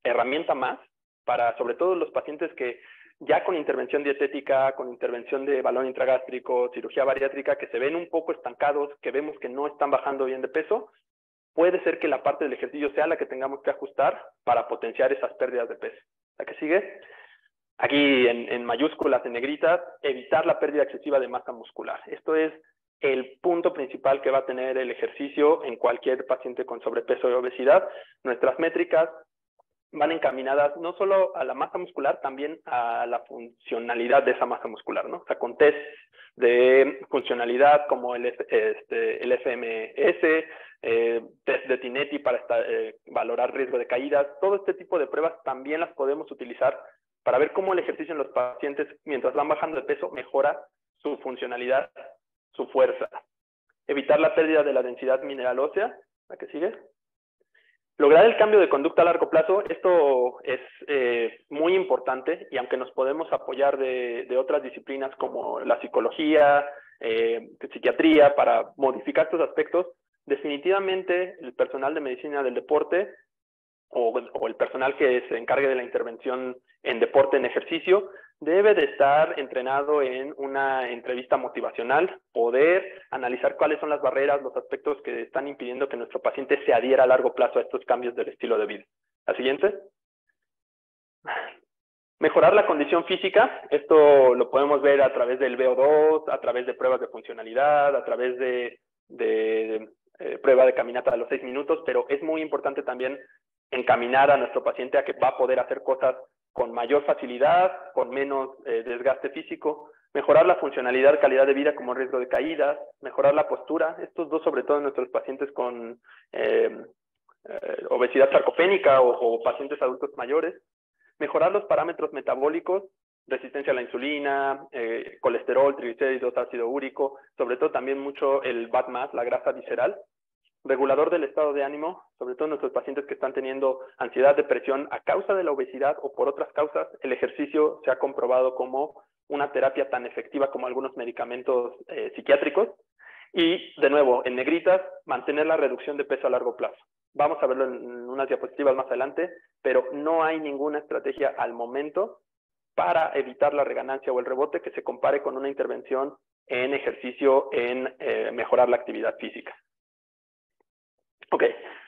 herramienta más para sobre todo los pacientes que ya con intervención dietética, con intervención de balón intragástrico, cirugía bariátrica, que se ven un poco estancados, que vemos que no están bajando bien de peso, puede ser que la parte del ejercicio sea la que tengamos que ajustar para potenciar esas pérdidas de peso. ¿La que sigue? Aquí en mayúsculas, en negritas, evitar la pérdida excesiva de masa muscular. Esto es el punto principal que va a tener el ejercicio en cualquier paciente con sobrepeso y obesidad. Nuestras métricas van encaminadas no solo a la masa muscular, también a la funcionalidad de esa masa muscular, ¿no? O sea, con tests de funcionalidad como el FMS, test de Tinetti para valorar riesgo de caídas. Todo este tipo de pruebas también las podemos utilizar para ver cómo el ejercicio en los pacientes, mientras van bajando de peso, mejora su funcionalidad, su fuerza. Evitar la pérdida de la densidad mineral ósea. ¿La que sigue? Lograr el cambio de conducta a largo plazo. Esto es muy importante y aunque nos podemos apoyar de otras disciplinas como la psicología, psiquiatría para modificar estos aspectos, definitivamente el personal de medicina del deporte o el personal que se encargue de la intervención en deporte, en ejercicio, debe de estar entrenado en una entrevista motivacional, poder analizar cuáles son las barreras, los aspectos que están impidiendo que nuestro paciente se adhiera a largo plazo a estos cambios del estilo de vida. La siguiente. Mejorar la condición física. Esto lo podemos ver a través del VO2, a través de pruebas de funcionalidad, a través de prueba de caminata a los 6 minutos, pero es muy importante también encaminar a nuestro paciente a que va a poder hacer cosas con mayor facilidad, con menos desgaste físico, mejorar la funcionalidad, calidad de vida como riesgo de caídas, mejorar la postura, estos dos sobre todo en nuestros pacientes con obesidad sarcopénica o pacientes adultos mayores, mejorar los parámetros metabólicos, resistencia a la insulina, colesterol, triglicéridos, ácido úrico, sobre todo también mucho el bad mass, la grasa visceral, regulador del estado de ánimo, sobre todo en nuestros pacientes que están teniendo ansiedad, depresión a causa de la obesidad o por otras causas. El ejercicio se ha comprobado como una terapia tan efectiva como algunos medicamentos psiquiátricos. Y, de nuevo, en negritas, mantener la reducción de peso a largo plazo. Vamos a verlo en unas diapositivas más adelante, pero no hay ninguna estrategia al momento para evitar la reganancia o el rebote que se compare con una intervención en ejercicio en mejorar la actividad física. Ok,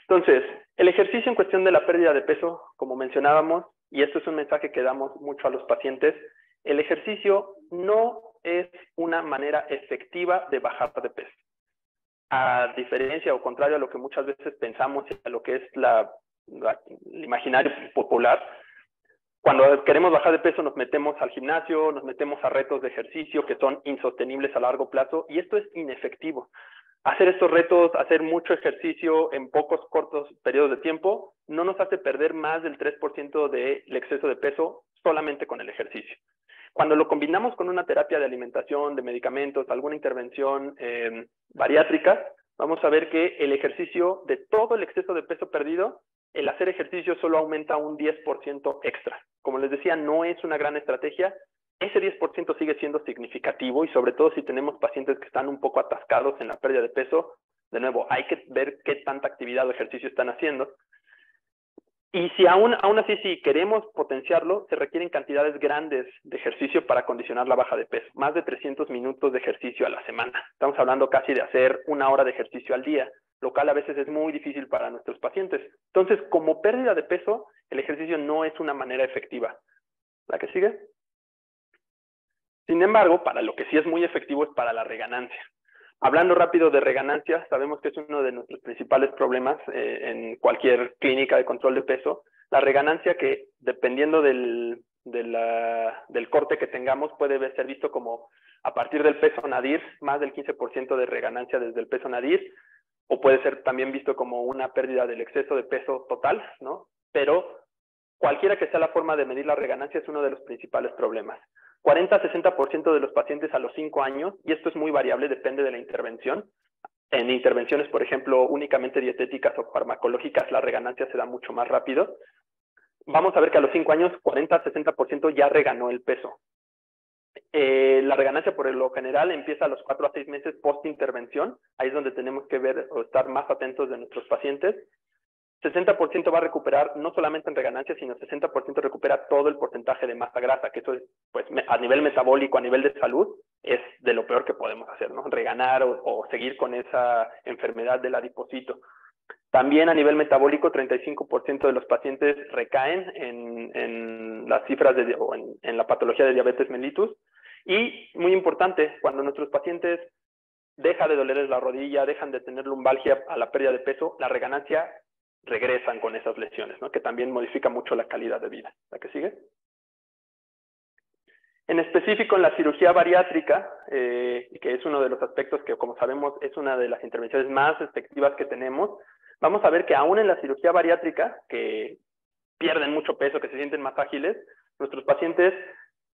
entonces, el ejercicio en cuestión de la pérdida de peso, como mencionábamos, y esto es un mensaje que damos mucho a los pacientes, el ejercicio no es una manera efectiva de bajar de peso. A diferencia o contrario a lo que muchas veces pensamos y a lo que es el imaginario popular, Cuando queremos bajar de peso nos metemos al gimnasio, nos metemos a retos de ejercicio que son insostenibles a largo plazo y esto es inefectivo. Hacer estos retos, hacer mucho ejercicio en pocos cortos periodos de tiempo, no nos hace perder más del 3% del exceso de peso solamente con el ejercicio. Cuando lo combinamos con una terapia de alimentación, de medicamentos, alguna intervención bariátrica, vamos a ver que el ejercicio, de todo el exceso de peso perdido, el hacer ejercicio solo aumenta un 10% extra. Como les decía, no es una gran estrategia. Ese 10% sigue siendo significativo y sobre todo si tenemos pacientes que están un poco atascados en la pérdida de peso, de nuevo, hay que ver qué tanta actividad o ejercicio están haciendo. Y si aún así, si queremos potenciarlo, se requieren cantidades grandes de ejercicio para condicionar la baja de peso. Más de 300 minutos de ejercicio a la semana. Estamos hablando casi de hacer 1 hora de ejercicio al día, lo cual a veces es muy difícil para nuestros pacientes. Entonces, como pérdida de peso, el ejercicio no es una manera efectiva. ¿La que sigue? Sin embargo, para lo que sí es muy efectivo es para la reganancia. Hablando rápido de reganancia, sabemos que es uno de nuestros principales problemas en cualquier clínica de control de peso. La reganancia que, dependiendo del corte que tengamos, puede ser visto como a partir del peso nadir, más del 15% de reganancia desde el peso nadir, o puede ser también visto como una pérdida del exceso de peso total, ¿no? Pero cualquiera que sea la forma de medir la reganancia es uno de los principales problemas. 40-60% de los pacientes a los 5 años, y esto es muy variable, depende de la intervención. En intervenciones, por ejemplo, únicamente dietéticas o farmacológicas, la reganancia se da mucho más rápido. Vamos a ver que a los 5 años, 40-60% ya reganó el peso. La reganancia, por lo general, empieza a los 4 a 6 meses post-intervención. Ahí es donde tenemos que ver o estar más atentos de nuestros pacientes. 60% va a recuperar no solamente en reganancia, sino 60% recupera todo el porcentaje de masa grasa, que eso es, pues, a nivel metabólico, a nivel de salud, es de lo peor que podemos hacer, ¿no? Reganar o seguir con esa enfermedad del adipocito. También a nivel metabólico, 35% de los pacientes recaen en las cifras o en la patología de diabetes mellitus. Y, muy importante, cuando nuestros pacientes deja de dolerles la rodilla, dejan de tener lumbalgia a la pérdida de peso, la reganancia regresan con esas lesiones, ¿no? Que también modifica mucho la calidad de vida. ¿La que sigue? En específico, en la cirugía bariátrica, que es uno de los aspectos que, como sabemos, es una de las intervenciones más efectivas que tenemos, vamos a ver que aún en la cirugía bariátrica, que pierden mucho peso, que se sienten más ágiles, nuestros pacientes,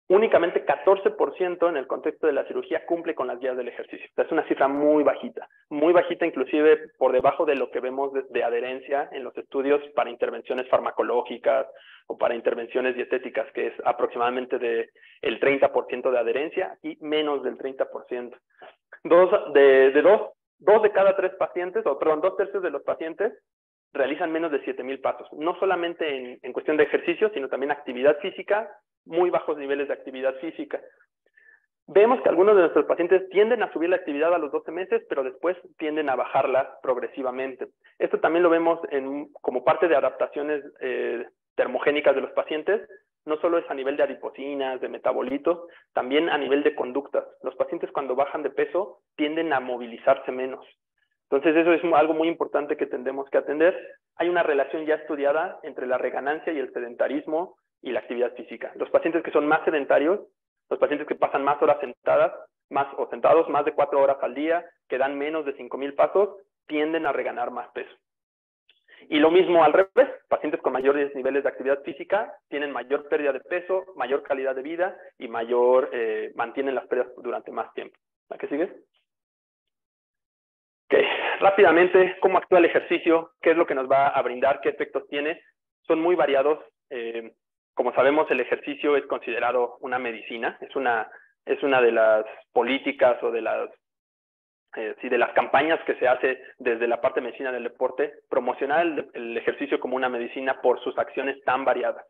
únicamente 14% en el contexto de la cirugía cumple con las guías del ejercicio. O sea, es una cifra muy bajita inclusive por debajo de lo que vemos de adherencia en los estudios para intervenciones farmacológicas o para intervenciones dietéticas, que es aproximadamente el 30% de adherencia y menos del 30%. Dos de cada 3 pacientes, o perdón, 2/3 de los pacientes realizan menos de 7,000 pasos, no solamente en cuestión de ejercicio, sino también actividad física, muy bajos niveles de actividad física. Vemos que algunos de nuestros pacientes tienden a subir la actividad a los 12 meses, pero después tienden a bajarla progresivamente. Esto también lo vemos como parte de adaptaciones termogénicas de los pacientes. No solo es a nivel de adipocinas, de metabolitos, también a nivel de conductas. Los pacientes cuando bajan de peso tienden a movilizarse menos. Entonces eso es algo muy importante que tendremos que atender. Hay una relación ya estudiada entre la reganancia y el sedentarismo y la actividad física. Los pacientes que son más sedentarios, los pacientes que pasan más horas sentados, más de 4 horas al día, que dan menos de 5,000 pasos, tienden a reganar más peso. Y lo mismo al revés, pacientes con mayores niveles de actividad física tienen mayor pérdida de peso, mayor calidad de vida y mantienen las pérdidas durante más tiempo. ¿La que sigue? Okay. Rápidamente, ¿cómo actúa el ejercicio? ¿Qué es lo que nos va a brindar? ¿Qué efectos tiene? Son muy variados. Como sabemos, el ejercicio es considerado una medicina. Es una de las políticas o de las campañas que se hace desde la parte de medicina del deporte, promocionar el ejercicio como una medicina por sus acciones tan variadas.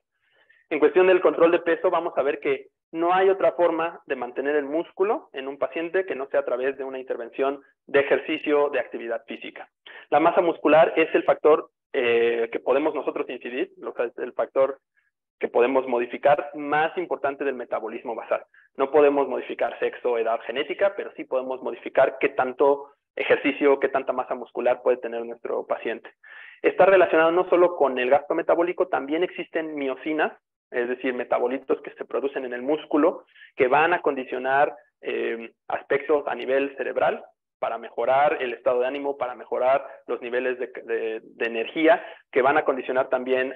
En cuestión del control de peso, vamos a ver que no hay otra forma de mantener el músculo en un paciente que no sea a través de una intervención de ejercicio, de actividad física. La masa muscular es el factor que podemos nosotros incidir, el factor que podemos modificar más importante del metabolismo basal. No podemos modificar sexo, edad, genética, pero sí podemos modificar qué tanto ejercicio, qué tanta masa muscular puede tener nuestro paciente. Está relacionado no solo con el gasto metabólico, también existen miocinas es decir, metabolitos que se producen en el músculo, que van a condicionar aspectos a nivel cerebral para mejorar el estado de ánimo, para mejorar los niveles de energía, que van a condicionar también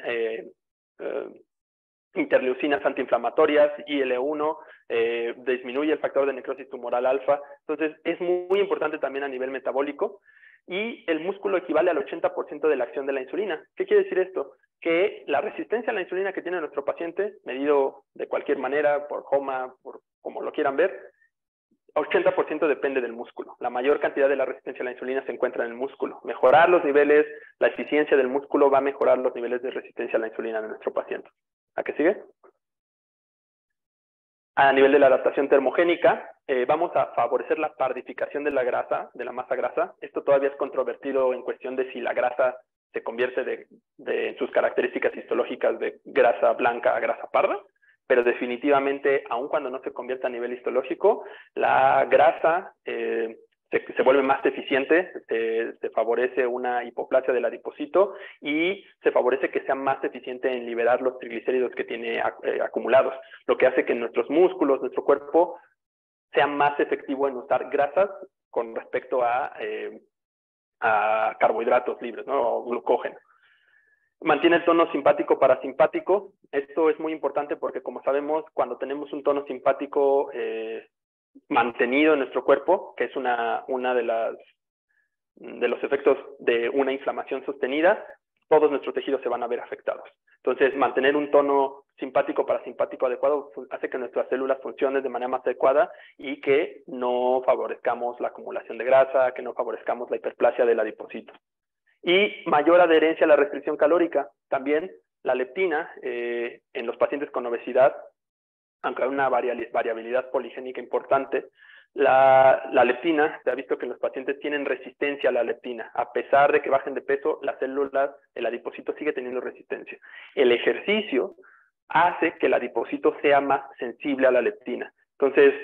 interleucinas antiinflamatorias, IL-1, disminuye el factor de necrosis tumoral alfa. Entonces, es muy importante también a nivel metabólico. Y el músculo equivale al 80% de la acción de la insulina. ¿Qué quiere decir esto? Que la resistencia a la insulina que tiene nuestro paciente, medido de cualquier manera, por HOMA, por como lo quieran ver, 80% depende del músculo. La mayor cantidad de la resistencia a la insulina se encuentra en el músculo. Mejorar los niveles, la eficiencia del músculo va a mejorar los niveles de resistencia a la insulina de nuestro paciente. ¿A qué sigue? A nivel de la adaptación termogénica, vamos a favorecer la pardificación de la grasa, de la masa grasa. Esto todavía es controvertido en cuestión de si la grasa se convierte en sus características histológicas de grasa blanca a grasa parda, pero definitivamente, aun cuando no se convierta a nivel histológico, la grasa se vuelve más eficiente, se favorece una hipoplasia del adipocito y se favorece que sea más eficiente en liberar los triglicéridos que tiene acumulados, lo que hace que nuestros músculos, nuestro cuerpo, sea más efectivo en usar grasas con respecto a carbohidratos libres, ¿no? O glucógeno. Mantiene el tono simpático parasimpático. Esto es muy importante porque, como sabemos, cuando tenemos un tono simpático mantenido en nuestro cuerpo, que es una de los efectos de una inflamación sostenida, todos nuestros tejidos se van a ver afectados. Entonces, mantener un tono simpático parasimpático adecuado hace que nuestras células funcionen de manera más adecuada y que no favorezcamos la acumulación de grasa, que no favorezcamos la hiperplasia del adipocito. Y mayor adherencia a la restricción calórica. También la leptina en los pacientes con obesidad, aunque hay una variabilidad poligénica importante, la leptina, se ha visto que los pacientes tienen resistencia a la leptina. A pesar de que bajen de peso, las células, el adipocito sigue teniendo resistencia. El ejercicio hace que el adipocito sea más sensible a la leptina. Entonces,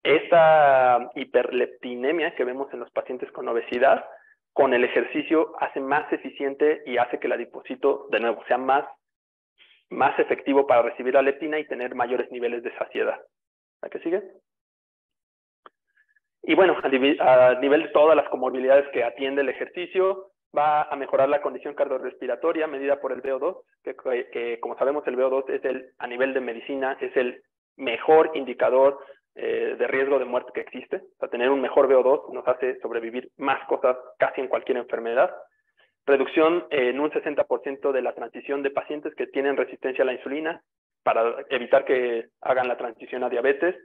esta hiperleptinemia que vemos en los pacientes con obesidad, con el ejercicio hace más eficiente y hace que el adipocito, de nuevo, sea más efectivo para recibir la leptina y tener mayores niveles de saciedad. ¿A qué sigue? Y bueno, a nivel de todas las comorbilidades que atiende el ejercicio, va a mejorar la condición cardiorrespiratoria medida por el VO2, que como sabemos el VO2 a nivel de medicina, es el mejor indicador de riesgo de muerte que existe. O sea, tener un mejor VO2 nos hace sobrevivir más cosas casi en cualquier enfermedad. Reducción en un 60% de la transición de pacientes que tienen resistencia a la insulina para evitar que hagan la transición a diabetes.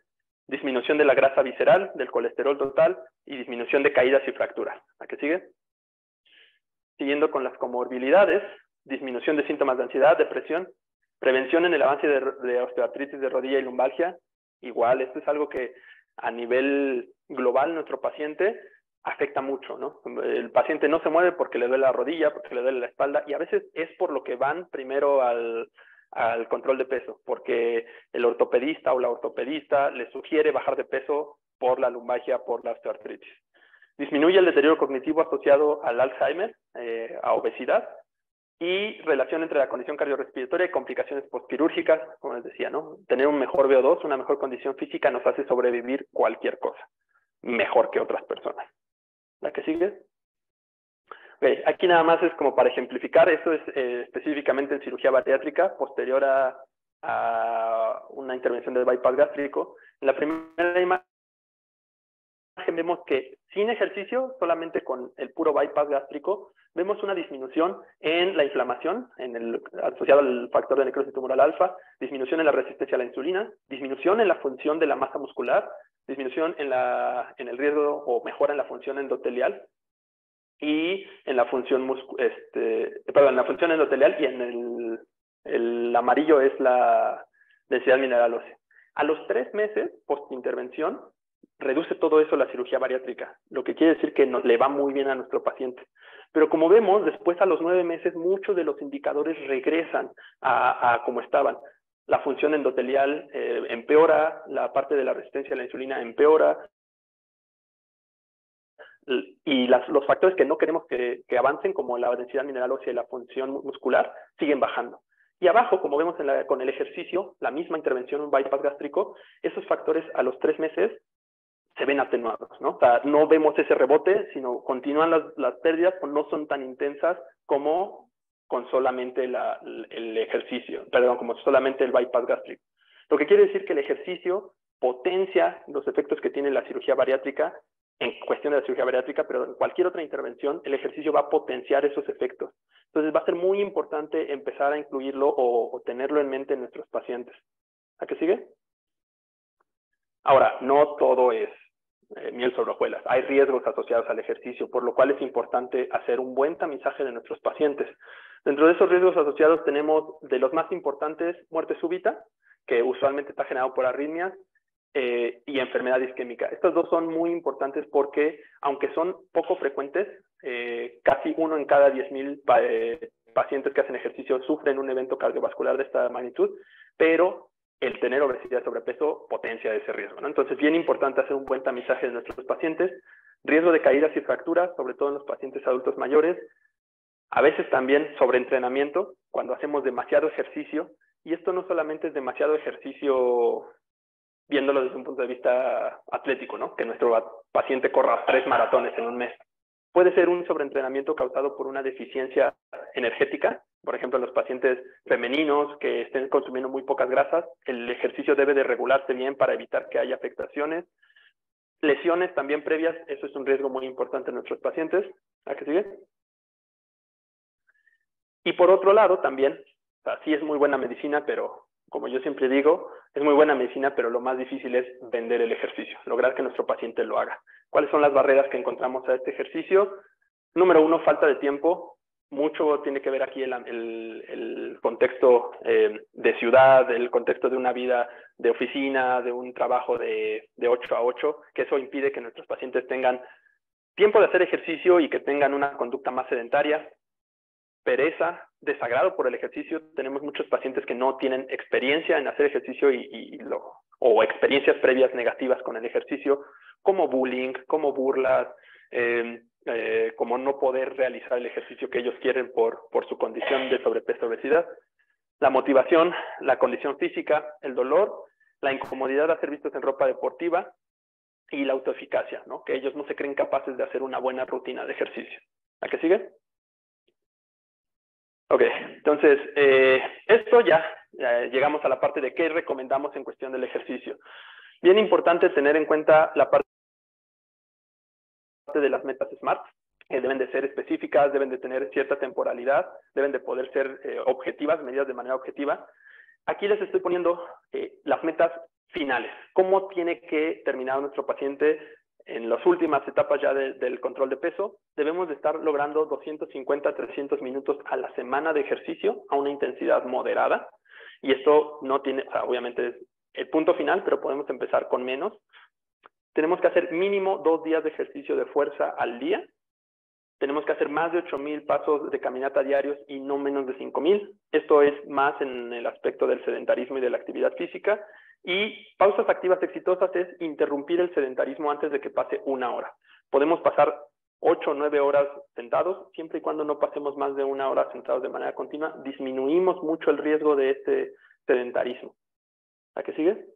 Disminución de la grasa visceral, del colesterol total y disminución de caídas y fracturas. ¿A qué sigue? Siguiendo con las comorbilidades, disminución de síntomas de ansiedad, depresión, prevención en el avance de osteoartritis de rodilla y lumbalgia. Igual, esto es algo que a nivel global nuestro paciente afecta mucho, ¿no? El paciente no se mueve porque le duele la rodilla, porque le duele la espalda, y a veces es por lo que van primero al control de peso, porque el ortopedista o la ortopedista le sugiere bajar de peso por la lumbalgia, por la osteoartritis. Disminuye el deterioro cognitivo asociado al Alzheimer, a obesidad, y relación entre la condición cardiorrespiratoria y complicaciones postquirúrgicas, como les decía, ¿no? Tener un mejor VO2, una mejor condición física nos hace sobrevivir cualquier cosa, mejor que otras personas. ¿La que sigue? Okay, aquí nada más es como para ejemplificar, esto es específicamente en cirugía bariátrica, posterior a una intervención de bypass gástrico. En la primera imagen vemos que sin ejercicio, solamente con el puro bypass gástrico, vemos una disminución en la inflamación, asociada al factor de necrosis tumoral alfa, disminución en la resistencia a la insulina, disminución en la función de la masa muscular, disminución en el riesgo o mejora en la función endotelial, y en la función en la función endotelial, y en el amarillo es la densidad mineral ósea. A los 3 meses post-intervención reduce todo eso la cirugía bariátrica, lo que quiere decir que le va muy bien a nuestro paciente. Pero como vemos, después a los 9 meses muchos de los indicadores regresan a como estaban. La función endotelial empeora, la parte de la resistencia a la insulina empeora, y los factores que no queremos que avancen, como la densidad mineral ósea y la función muscular, siguen bajando. Y abajo, como vemos con el ejercicio, la misma intervención, un bypass gástrico, esos factores a los 3 meses se ven atenuados, ¿no? O sea, no vemos ese rebote, sino continúan las pérdidas, o no son tan intensas como con solamente el ejercicio, perdón, como solamente el bypass gástrico. Lo que quiere decir que el ejercicio potencia los efectos que tiene la cirugía bariátrica, en cuestión de la cirugía bariátrica, pero en cualquier otra intervención, el ejercicio va a potenciar esos efectos. Entonces va a ser muy importante empezar a incluirlo o tenerlo en mente en nuestros pacientes. ¿A qué sigue? Ahora, no todo es miel sobre hojuelas. Hay riesgos asociados al ejercicio, por lo cual es importante hacer un buen tamizaje de nuestros pacientes. Dentro de esos riesgos asociados tenemos de los más importantes muerte súbita, que usualmente está generado por arritmias, y enfermedad isquémica. Estos dos son muy importantes porque, aunque son poco frecuentes, casi 1 en cada 10,000 pacientes que hacen ejercicio sufren un evento cardiovascular de esta magnitud, pero el tener obesidad y sobrepeso potencia ese riesgo, ¿no? Entonces, bien importante hacer un buen tamizaje de nuestros pacientes. Riesgo de caídas y fracturas, sobre todo en los pacientes adultos mayores. A veces también sobreentrenamiento, cuando hacemos demasiado ejercicio, y esto no solamente es demasiado ejercicio viéndolo desde un punto de vista atlético, ¿no? Que nuestro paciente corra 3 maratones en un mes. Puede ser un sobreentrenamiento causado por una deficiencia energética, por ejemplo, en los pacientes femeninos que estén consumiendo muy pocas grasas, el ejercicio debe de regularse bien para evitar que haya afectaciones. Lesiones también previas, eso es un riesgo muy importante en nuestros pacientes. ¿A qué sigue? Y por otro lado también, o sea, sí es muy buena medicina, pero como yo siempre digo, es muy buena medicina, pero lo más difícil es vender el ejercicio, lograr que nuestro paciente lo haga. ¿Cuáles son las barreras que encontramos a este ejercicio? Número 1, falta de tiempo. Mucho tiene que ver aquí el contexto de ciudad, el contexto de una vida de oficina, de un trabajo de 8 a 8, que eso impide que nuestros pacientes tengan tiempo de hacer ejercicio y que tengan una conducta más sedentaria. Pereza, desagrado por el ejercicio. Tenemos muchos pacientes que no tienen experiencia en hacer ejercicio o experiencias previas negativas con el ejercicio, como bullying, como burlas, como no poder realizar el ejercicio que ellos quieren por su condición de sobrepeso o obesidad. La motivación, la condición física, el dolor, la incomodidad de hacer vistos en ropa deportiva y la autoeficacia, ¿no? Que ellos no se creen capaces de hacer una buena rutina de ejercicio. ¿A qué sigue? Ok, entonces, esto ya llegamos a la parte de qué recomendamos en cuestión del ejercicio. Bien importante tener en cuenta la parte de las metas SMART, que deben de ser específicas, deben de tener cierta temporalidad, deben de poder ser objetivas, medidas de manera objetiva. Aquí les estoy poniendo las metas finales. ¿Cómo tiene que terminar nuestro paciente en las últimas etapas ya del control de peso? Debemos de estar logrando 250 a 300 minutos a la semana de ejercicio a una intensidad moderada. Y esto no tiene, o sea, obviamente es el punto final, pero podemos empezar con menos. Tenemos que hacer mínimo 2 días de ejercicio de fuerza al día. Tenemos que hacer más de 8,000 pasos de caminata diarios y no menos de 5,000. Esto es más en el aspecto del sedentarismo y de la actividad física. Y pausas activas exitosas es interrumpir el sedentarismo antes de que pase 1 hora. Podemos pasar 8 o 9 horas sentados, siempre y cuando no pasemos más de 1 hora sentados de manera continua, disminuimos mucho el riesgo de este sedentarismo. ¿A qué sigue?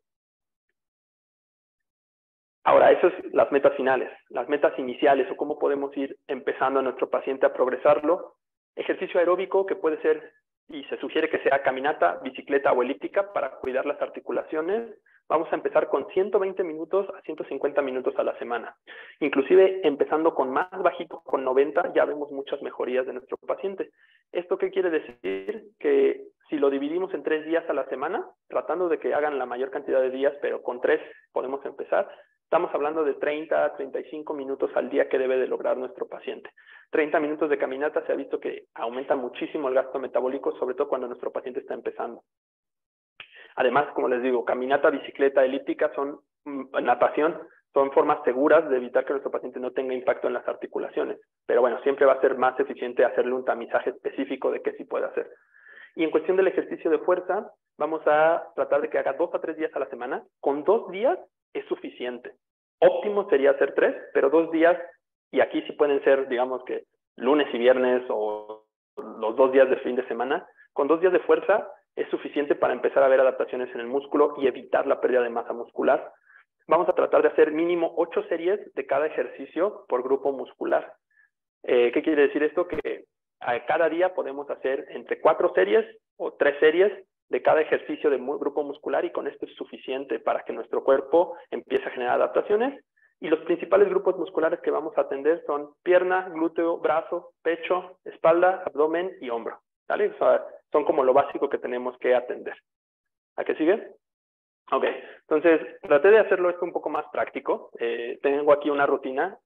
Ahora, esas son las metas finales, las metas iniciales o cómo podemos ir empezando a nuestro paciente a progresarlo. Ejercicio aeróbico que puede ser, y se sugiere que sea caminata, bicicleta o elíptica para cuidar las articulaciones. Vamos a empezar con 120 minutos a 150 minutos a la semana. Inclusive empezando con más bajito, con 90, ya vemos muchas mejorías de nuestro paciente. ¿Esto qué quiere decir? Que si lo dividimos en 3 días a la semana, tratando de que hagan la mayor cantidad de días, pero con 3 podemos empezar. Estamos hablando de 30 a 35 minutos al día que debe de lograr nuestro paciente. 30 minutos de caminata se ha visto que aumenta muchísimo el gasto metabólico, sobre todo cuando nuestro paciente está empezando. Además, como les digo, caminata, bicicleta, elíptica, natación, son formas seguras de evitar que nuestro paciente no tenga impacto en las articulaciones. Pero bueno, siempre va a ser más eficiente hacerle un tamizaje específico de qué sí puede hacer. Y en cuestión del ejercicio de fuerza, vamos a tratar de que haga 2 a 3 días a la semana. Con 2 días es suficiente. Óptimo sería hacer 3, pero 2 días, y aquí sí pueden ser, digamos que lunes y viernes o los 2 días de fin de semana. Con 2 días de fuerza es suficiente para empezar a ver adaptaciones en el músculo y evitar la pérdida de masa muscular. Vamos a tratar de hacer mínimo 8 series de cada ejercicio por grupo muscular. ¿Qué quiere decir esto? Que cada día podemos hacer entre 4 series o 3 series de cada ejercicio de grupo muscular, y con esto es suficiente para que nuestro cuerpo empiece a generar adaptaciones. Y los principales grupos musculares que vamos a atender son pierna, glúteo, brazo, pecho, espalda, abdomen y hombro, ¿vale? O sea, son como lo básico que tenemos que atender. ¿A qué sigue? Ok, entonces traté de hacerlo esto un poco más práctico. Tengo aquí una rutina.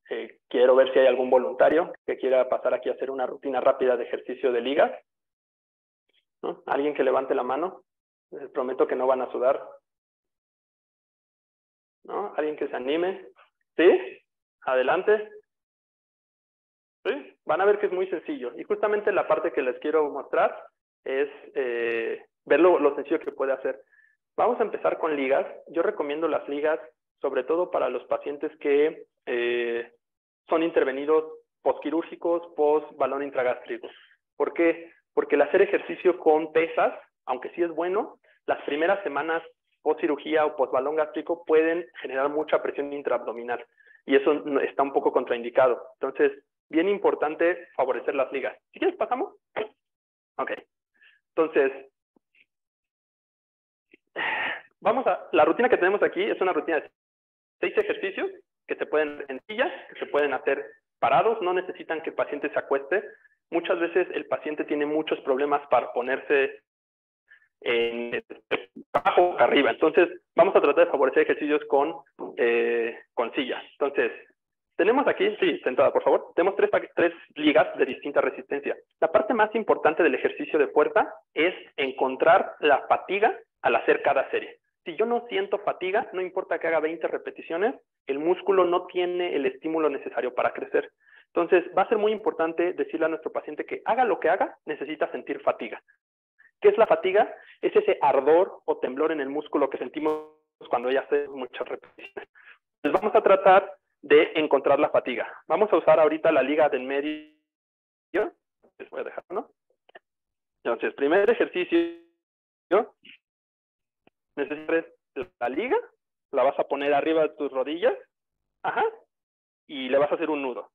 Quiero ver si hay algún voluntario que quiera pasar aquí a hacer una rutina rápida de ejercicio de ligas, ¿no? Alguien que levante la mano. Les prometo que no van a sudar, ¿no? Alguien que se anime. ¿Sí? Adelante. ¿Sí? Van a ver que es muy sencillo. Y justamente la parte que les quiero mostrar es ver lo sencillo que puede hacer. Vamos a empezar con ligas. Yo recomiendo las ligas, sobre todo para los pacientes que son intervenidos postquirúrgicos, post-balón intragástrico. ¿Por qué? Porque el hacer ejercicio con pesas, aunque sí es bueno, las primeras semanas post-cirugía o post-balón gástrico pueden generar mucha presión intraabdominal. Y eso está un poco contraindicado. Entonces, bien importante favorecer las ligas. ¿Si quieres, pasamos? Ok. Entonces, la rutina que tenemos aquí es una rutina de 6 ejercicios que se pueden hacer en sillas, que se pueden hacer parados, no necesitan que el paciente se acueste. Muchas veces el paciente tiene muchos problemas para ponerse abajo o arriba. Entonces, vamos a tratar de favorecer ejercicios con sillas. Entonces, tenemos aquí, sí, sentada, por favor. Tenemos 3 ligas de distinta resistencia. La parte más importante del ejercicio de fuerza es encontrar la fatiga al hacer cada serie. Si yo no siento fatiga, no importa que haga 20 repeticiones, el músculo no tiene el estímulo necesario para crecer. Entonces, va a ser muy importante decirle a nuestro paciente que haga lo que haga, necesita sentir fatiga. ¿Qué es la fatiga? Es ese ardor o temblor en el músculo que sentimos cuando ya hacemos muchas repeticiones. Entonces, vamos a tratar de encontrar la fatiga. Vamos a usar ahorita la liga del medio. Les voy a dejar, ¿no? Entonces, primer ejercicio. Necesitas la liga, la vas a poner arriba de tus rodillas, ajá, y le vas a hacer un nudo.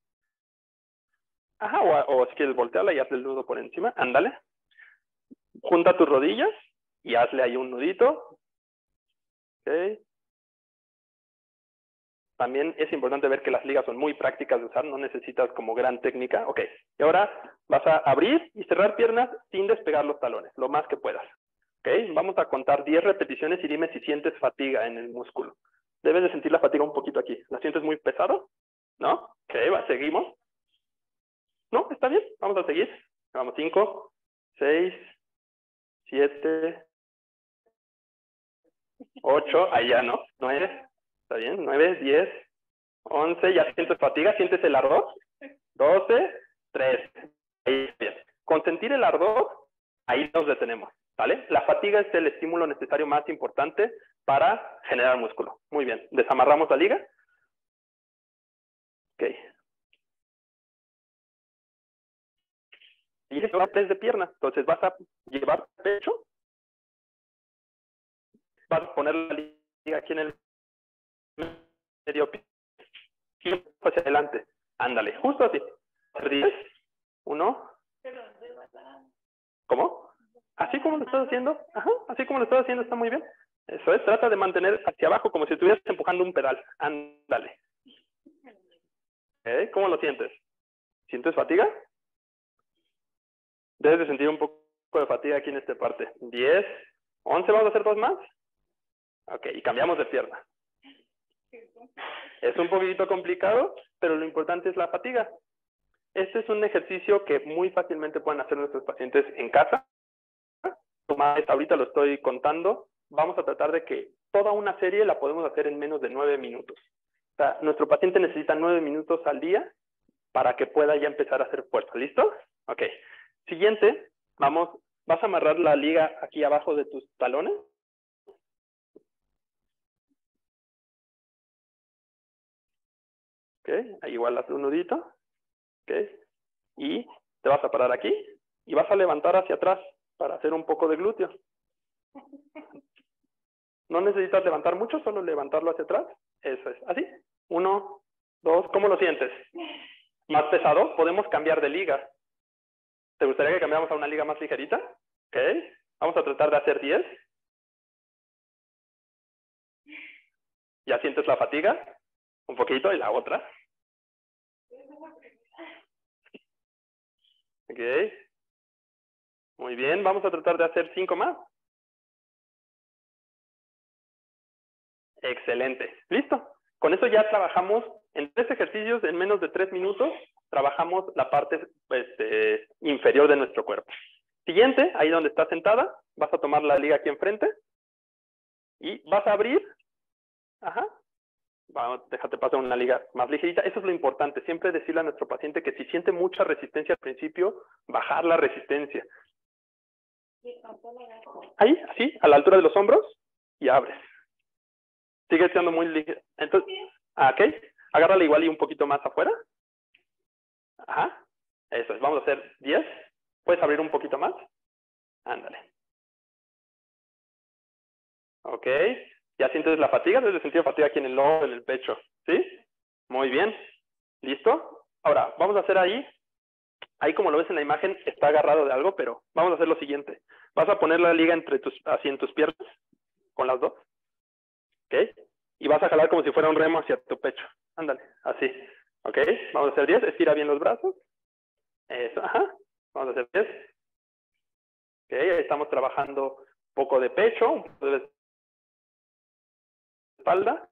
Ajá, o si quieres voltearla y hazle el nudo por encima, ándale. Junta tus rodillas y hazle ahí un nudito. Ok. También es importante ver que las ligas son muy prácticas de usar, no necesitas como gran técnica. Ok, y ahora vas a abrir y cerrar piernas sin despegar los talones, lo más que puedas. Ok, vamos a contar 10 repeticiones y dime si sientes fatiga en el músculo. Debes de sentir la fatiga un poquito aquí. ¿La sientes muy pesado? ¿No? Ok, seguimos. ¿No? ¿Está bien? Vamos a seguir. Vamos, 5, 6, 7, 8, ahí ya no, 9, está bien, 9, 10, 11, ¿ya sientes fatiga? ¿Sientes el ardor? 12, 13, ahí está bien. Con sentir el ardor, ahí nos detenemos, ¿vale? La fatiga es el estímulo necesario más importante para generar músculo. Muy bien, desamarramos la liga. Ok. Y va a test de pierna, entonces vas a llevar pecho, vas a poner la liga aquí en el medio y hacia adelante. Ándale, justo así. 10, 1. ¿Cómo? Así como lo estás haciendo. Ajá, así como lo estás haciendo está muy bien. Eso es, trata de mantener hacia abajo como si estuvieras empujando un pedal. Ándale. ¿Okay? ¿Cómo lo sientes? ¿Sientes fatiga? Debes de sentir un poco de fatiga aquí en esta parte. 10, 11, ¿vamos a hacer 2 más? Ok, y cambiamos de pierna. Es un poquito complicado, pero lo importante es la fatiga. Este es un ejercicio que muy fácilmente pueden hacer nuestros pacientes en casa. Ahorita lo estoy contando. Vamos a tratar de que toda una serie la podemos hacer en menos de 9 minutos. O sea, nuestro paciente necesita 9 minutos al día para que pueda ya empezar a hacer fuerza. ¿Listo? Ok. Siguiente, vas a amarrar la liga aquí abajo de tus talones. Ok, ahí igual haz un nudito. Ok, y te vas a parar aquí y vas a levantar hacia atrás para hacer un poco de glúteo. No necesitas levantar mucho, solo levantarlo hacia atrás. Eso es. Así. 1, 2. ¿Cómo lo sientes? ¿Más pesado? Podemos cambiar de liga. ¿Te gustaría que cambiáramos a una liga más ligerita? Ok. Vamos a tratar de hacer 10. ¿Ya sientes la fatiga? Un poquito y la otra. Ok. Muy bien. Vamos a tratar de hacer 5 más. Excelente. Listo. Con eso ya trabajamos en 3 ejercicios, en menos de 3 minutos, trabajamos la parte inferior de nuestro cuerpo. Siguiente, ahí donde estás sentada, vas a tomar la liga aquí enfrente y vas a abrir. Ajá. Vamos, déjate pasar una liga más ligerita. Eso es lo importante, siempre decirle a nuestro paciente que si siente mucha resistencia al principio, bajar la resistencia. Ahí, así, a la altura de los hombros y abres. Sigue siendo muy ligero. Entonces, ok, agárrala igual y un poquito más afuera. Ajá, eso es, vamos a hacer 10. ¿Puedes abrir un poquito más? Ándale. Ok, ¿ya sientes la fatiga? Debes de sentir fatiga aquí en el lomo, en el pecho, ¿sí? Muy bien, ¿listo? Ahora, vamos a hacer ahí como lo ves en la imagen, está agarrado de algo, pero vamos a hacer lo siguiente. Vas a poner la liga así en tus piernas, con las dos. ¿Ok? Y vas a jalar como si fuera un remo hacia tu pecho. Ándale, así. ¿Ok? Vamos a hacer 10. Estira bien los brazos. Eso, ajá. Vamos a hacer 10. Ok, ahí estamos trabajando un poco de pecho, un poco de espalda.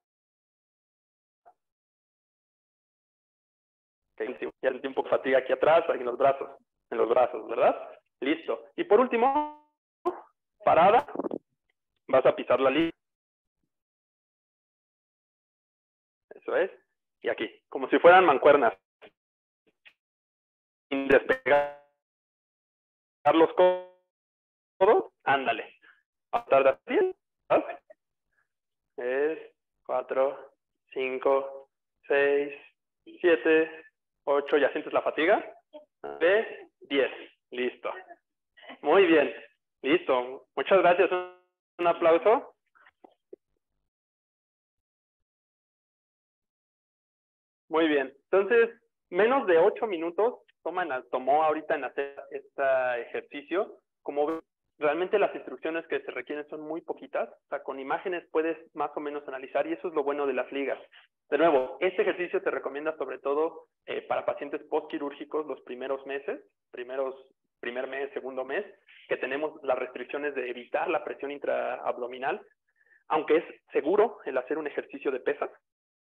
Ok, ya sentí un poco de fatiga aquí atrás, aquí en los brazos, ¿verdad? Listo. Y por último, parada, vas a pisar la liga. Eso es. Y aquí, como si fueran mancuernas. Sin despegar los codos, ándale. Vamos a tardar 10. 3, 4, 5, 6, 7, 8. ¿Ya sientes la fatiga? 10. Listo. Muy bien. Listo. Muchas gracias. Un aplauso. Muy bien. Entonces, menos de 8 minutos tomó ahorita en hacer este ejercicio. Como ven, realmente las instrucciones que se requieren son muy poquitas. O sea, con imágenes puedes más o menos analizar y eso es lo bueno de las ligas. De nuevo, este ejercicio se recomienda sobre todo para pacientes postquirúrgicos los primeros meses, primer mes, segundo mes, que tenemos las restricciones de evitar la presión intraabdominal, aunque es seguro el hacer un ejercicio de pesas.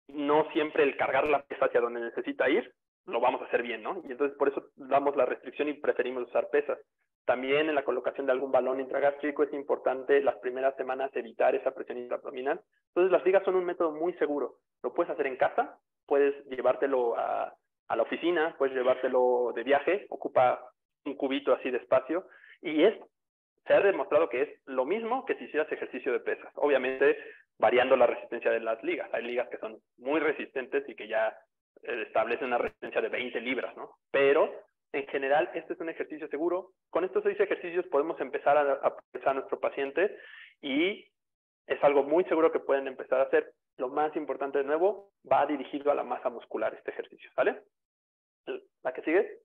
No siempre el cargar la pesa hacia donde necesita ir, lo vamos a hacer bien, ¿no? Y entonces por eso damos la restricción y preferimos usar pesas. También en la colocación de algún balón intragástrico es importante las primeras semanas evitar esa presión intraabdominal. Entonces las ligas son un método muy seguro. Lo puedes hacer en casa, puedes llevártelo a la oficina, puedes llevártelo de viaje, ocupa un cubito así de espacio y se ha demostrado que es lo mismo que si hicieras ejercicio de pesas. Obviamente variando la resistencia de las ligas. Hay ligas que son muy resistentes y que ya establecen una resistencia de 20 libras, ¿no? Pero en general este es un ejercicio seguro. Con estos 6 ejercicios podemos empezar a progresar a nuestro paciente y es algo muy seguro que pueden empezar a hacer. Lo más importante de nuevo, va dirigido a la masa muscular este ejercicio, ¿vale? ¿La que sigue?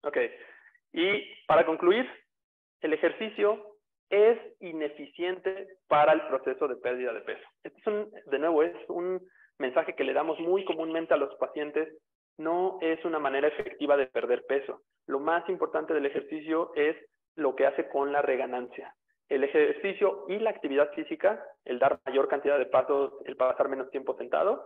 Ok. Y para concluir, el ejercicio es ineficiente para el proceso de pérdida de peso. Este de nuevo, es un mensaje que le damos muy comúnmente a los pacientes. No es una manera efectiva de perder peso. Lo más importante del ejercicio es lo que hace con la reganancia. El ejercicio y la actividad física, el dar mayor cantidad de pasos, el pasar menos tiempo sentada,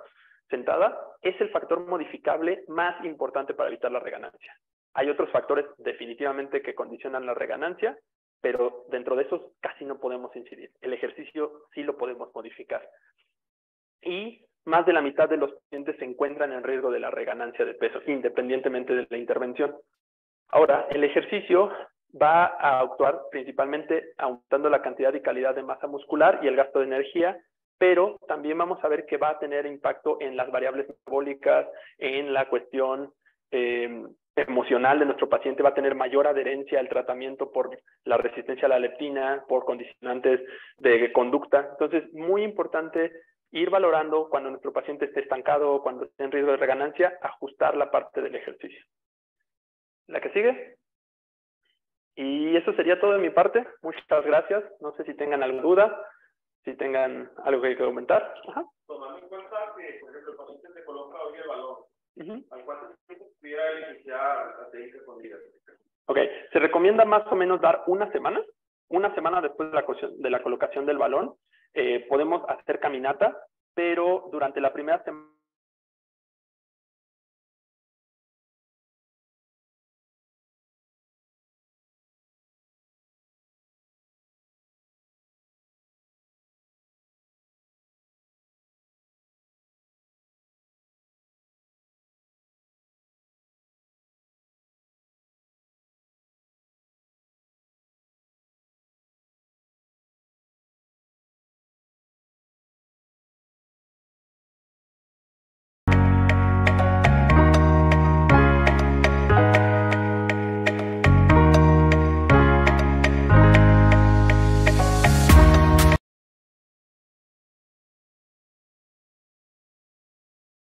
es el factor modificable más importante para evitar la reganancia. Hay otros factores definitivamente que condicionan la reganancia, pero dentro de esos casi no podemos incidir. El ejercicio sí lo podemos modificar. Y más de la mitad de los pacientes se encuentran en riesgo de la reganancia de peso, independientemente de la intervención. Ahora, el ejercicio va a actuar principalmente aumentando la cantidad y calidad de masa muscular y el gasto de energía, pero también vamos a ver que va a tener impacto en las variables metabólicas, en la cuestión emocional de nuestro paciente va a tener mayor adherencia al tratamiento por la resistencia a la leptina, por condicionantes de conducta. Entonces, muy importante ir valorando cuando nuestro paciente esté estancado, cuando esté en riesgo de reganancia, ajustar la parte del ejercicio. ¿La que sigue? Y eso sería todo de mi parte. Muchas gracias. No sé si tengan alguna duda, si tengan algo que comentar. Ajá. Tomando en cuenta que, por ejemplo, el paciente se coloca hoy el balón, ¿al cuánto tiempo pudiera iniciar la técnica con líder? Ok, se recomienda más o menos dar una semana después de la colocación del balón. Podemos hacer caminata, pero durante la primera semana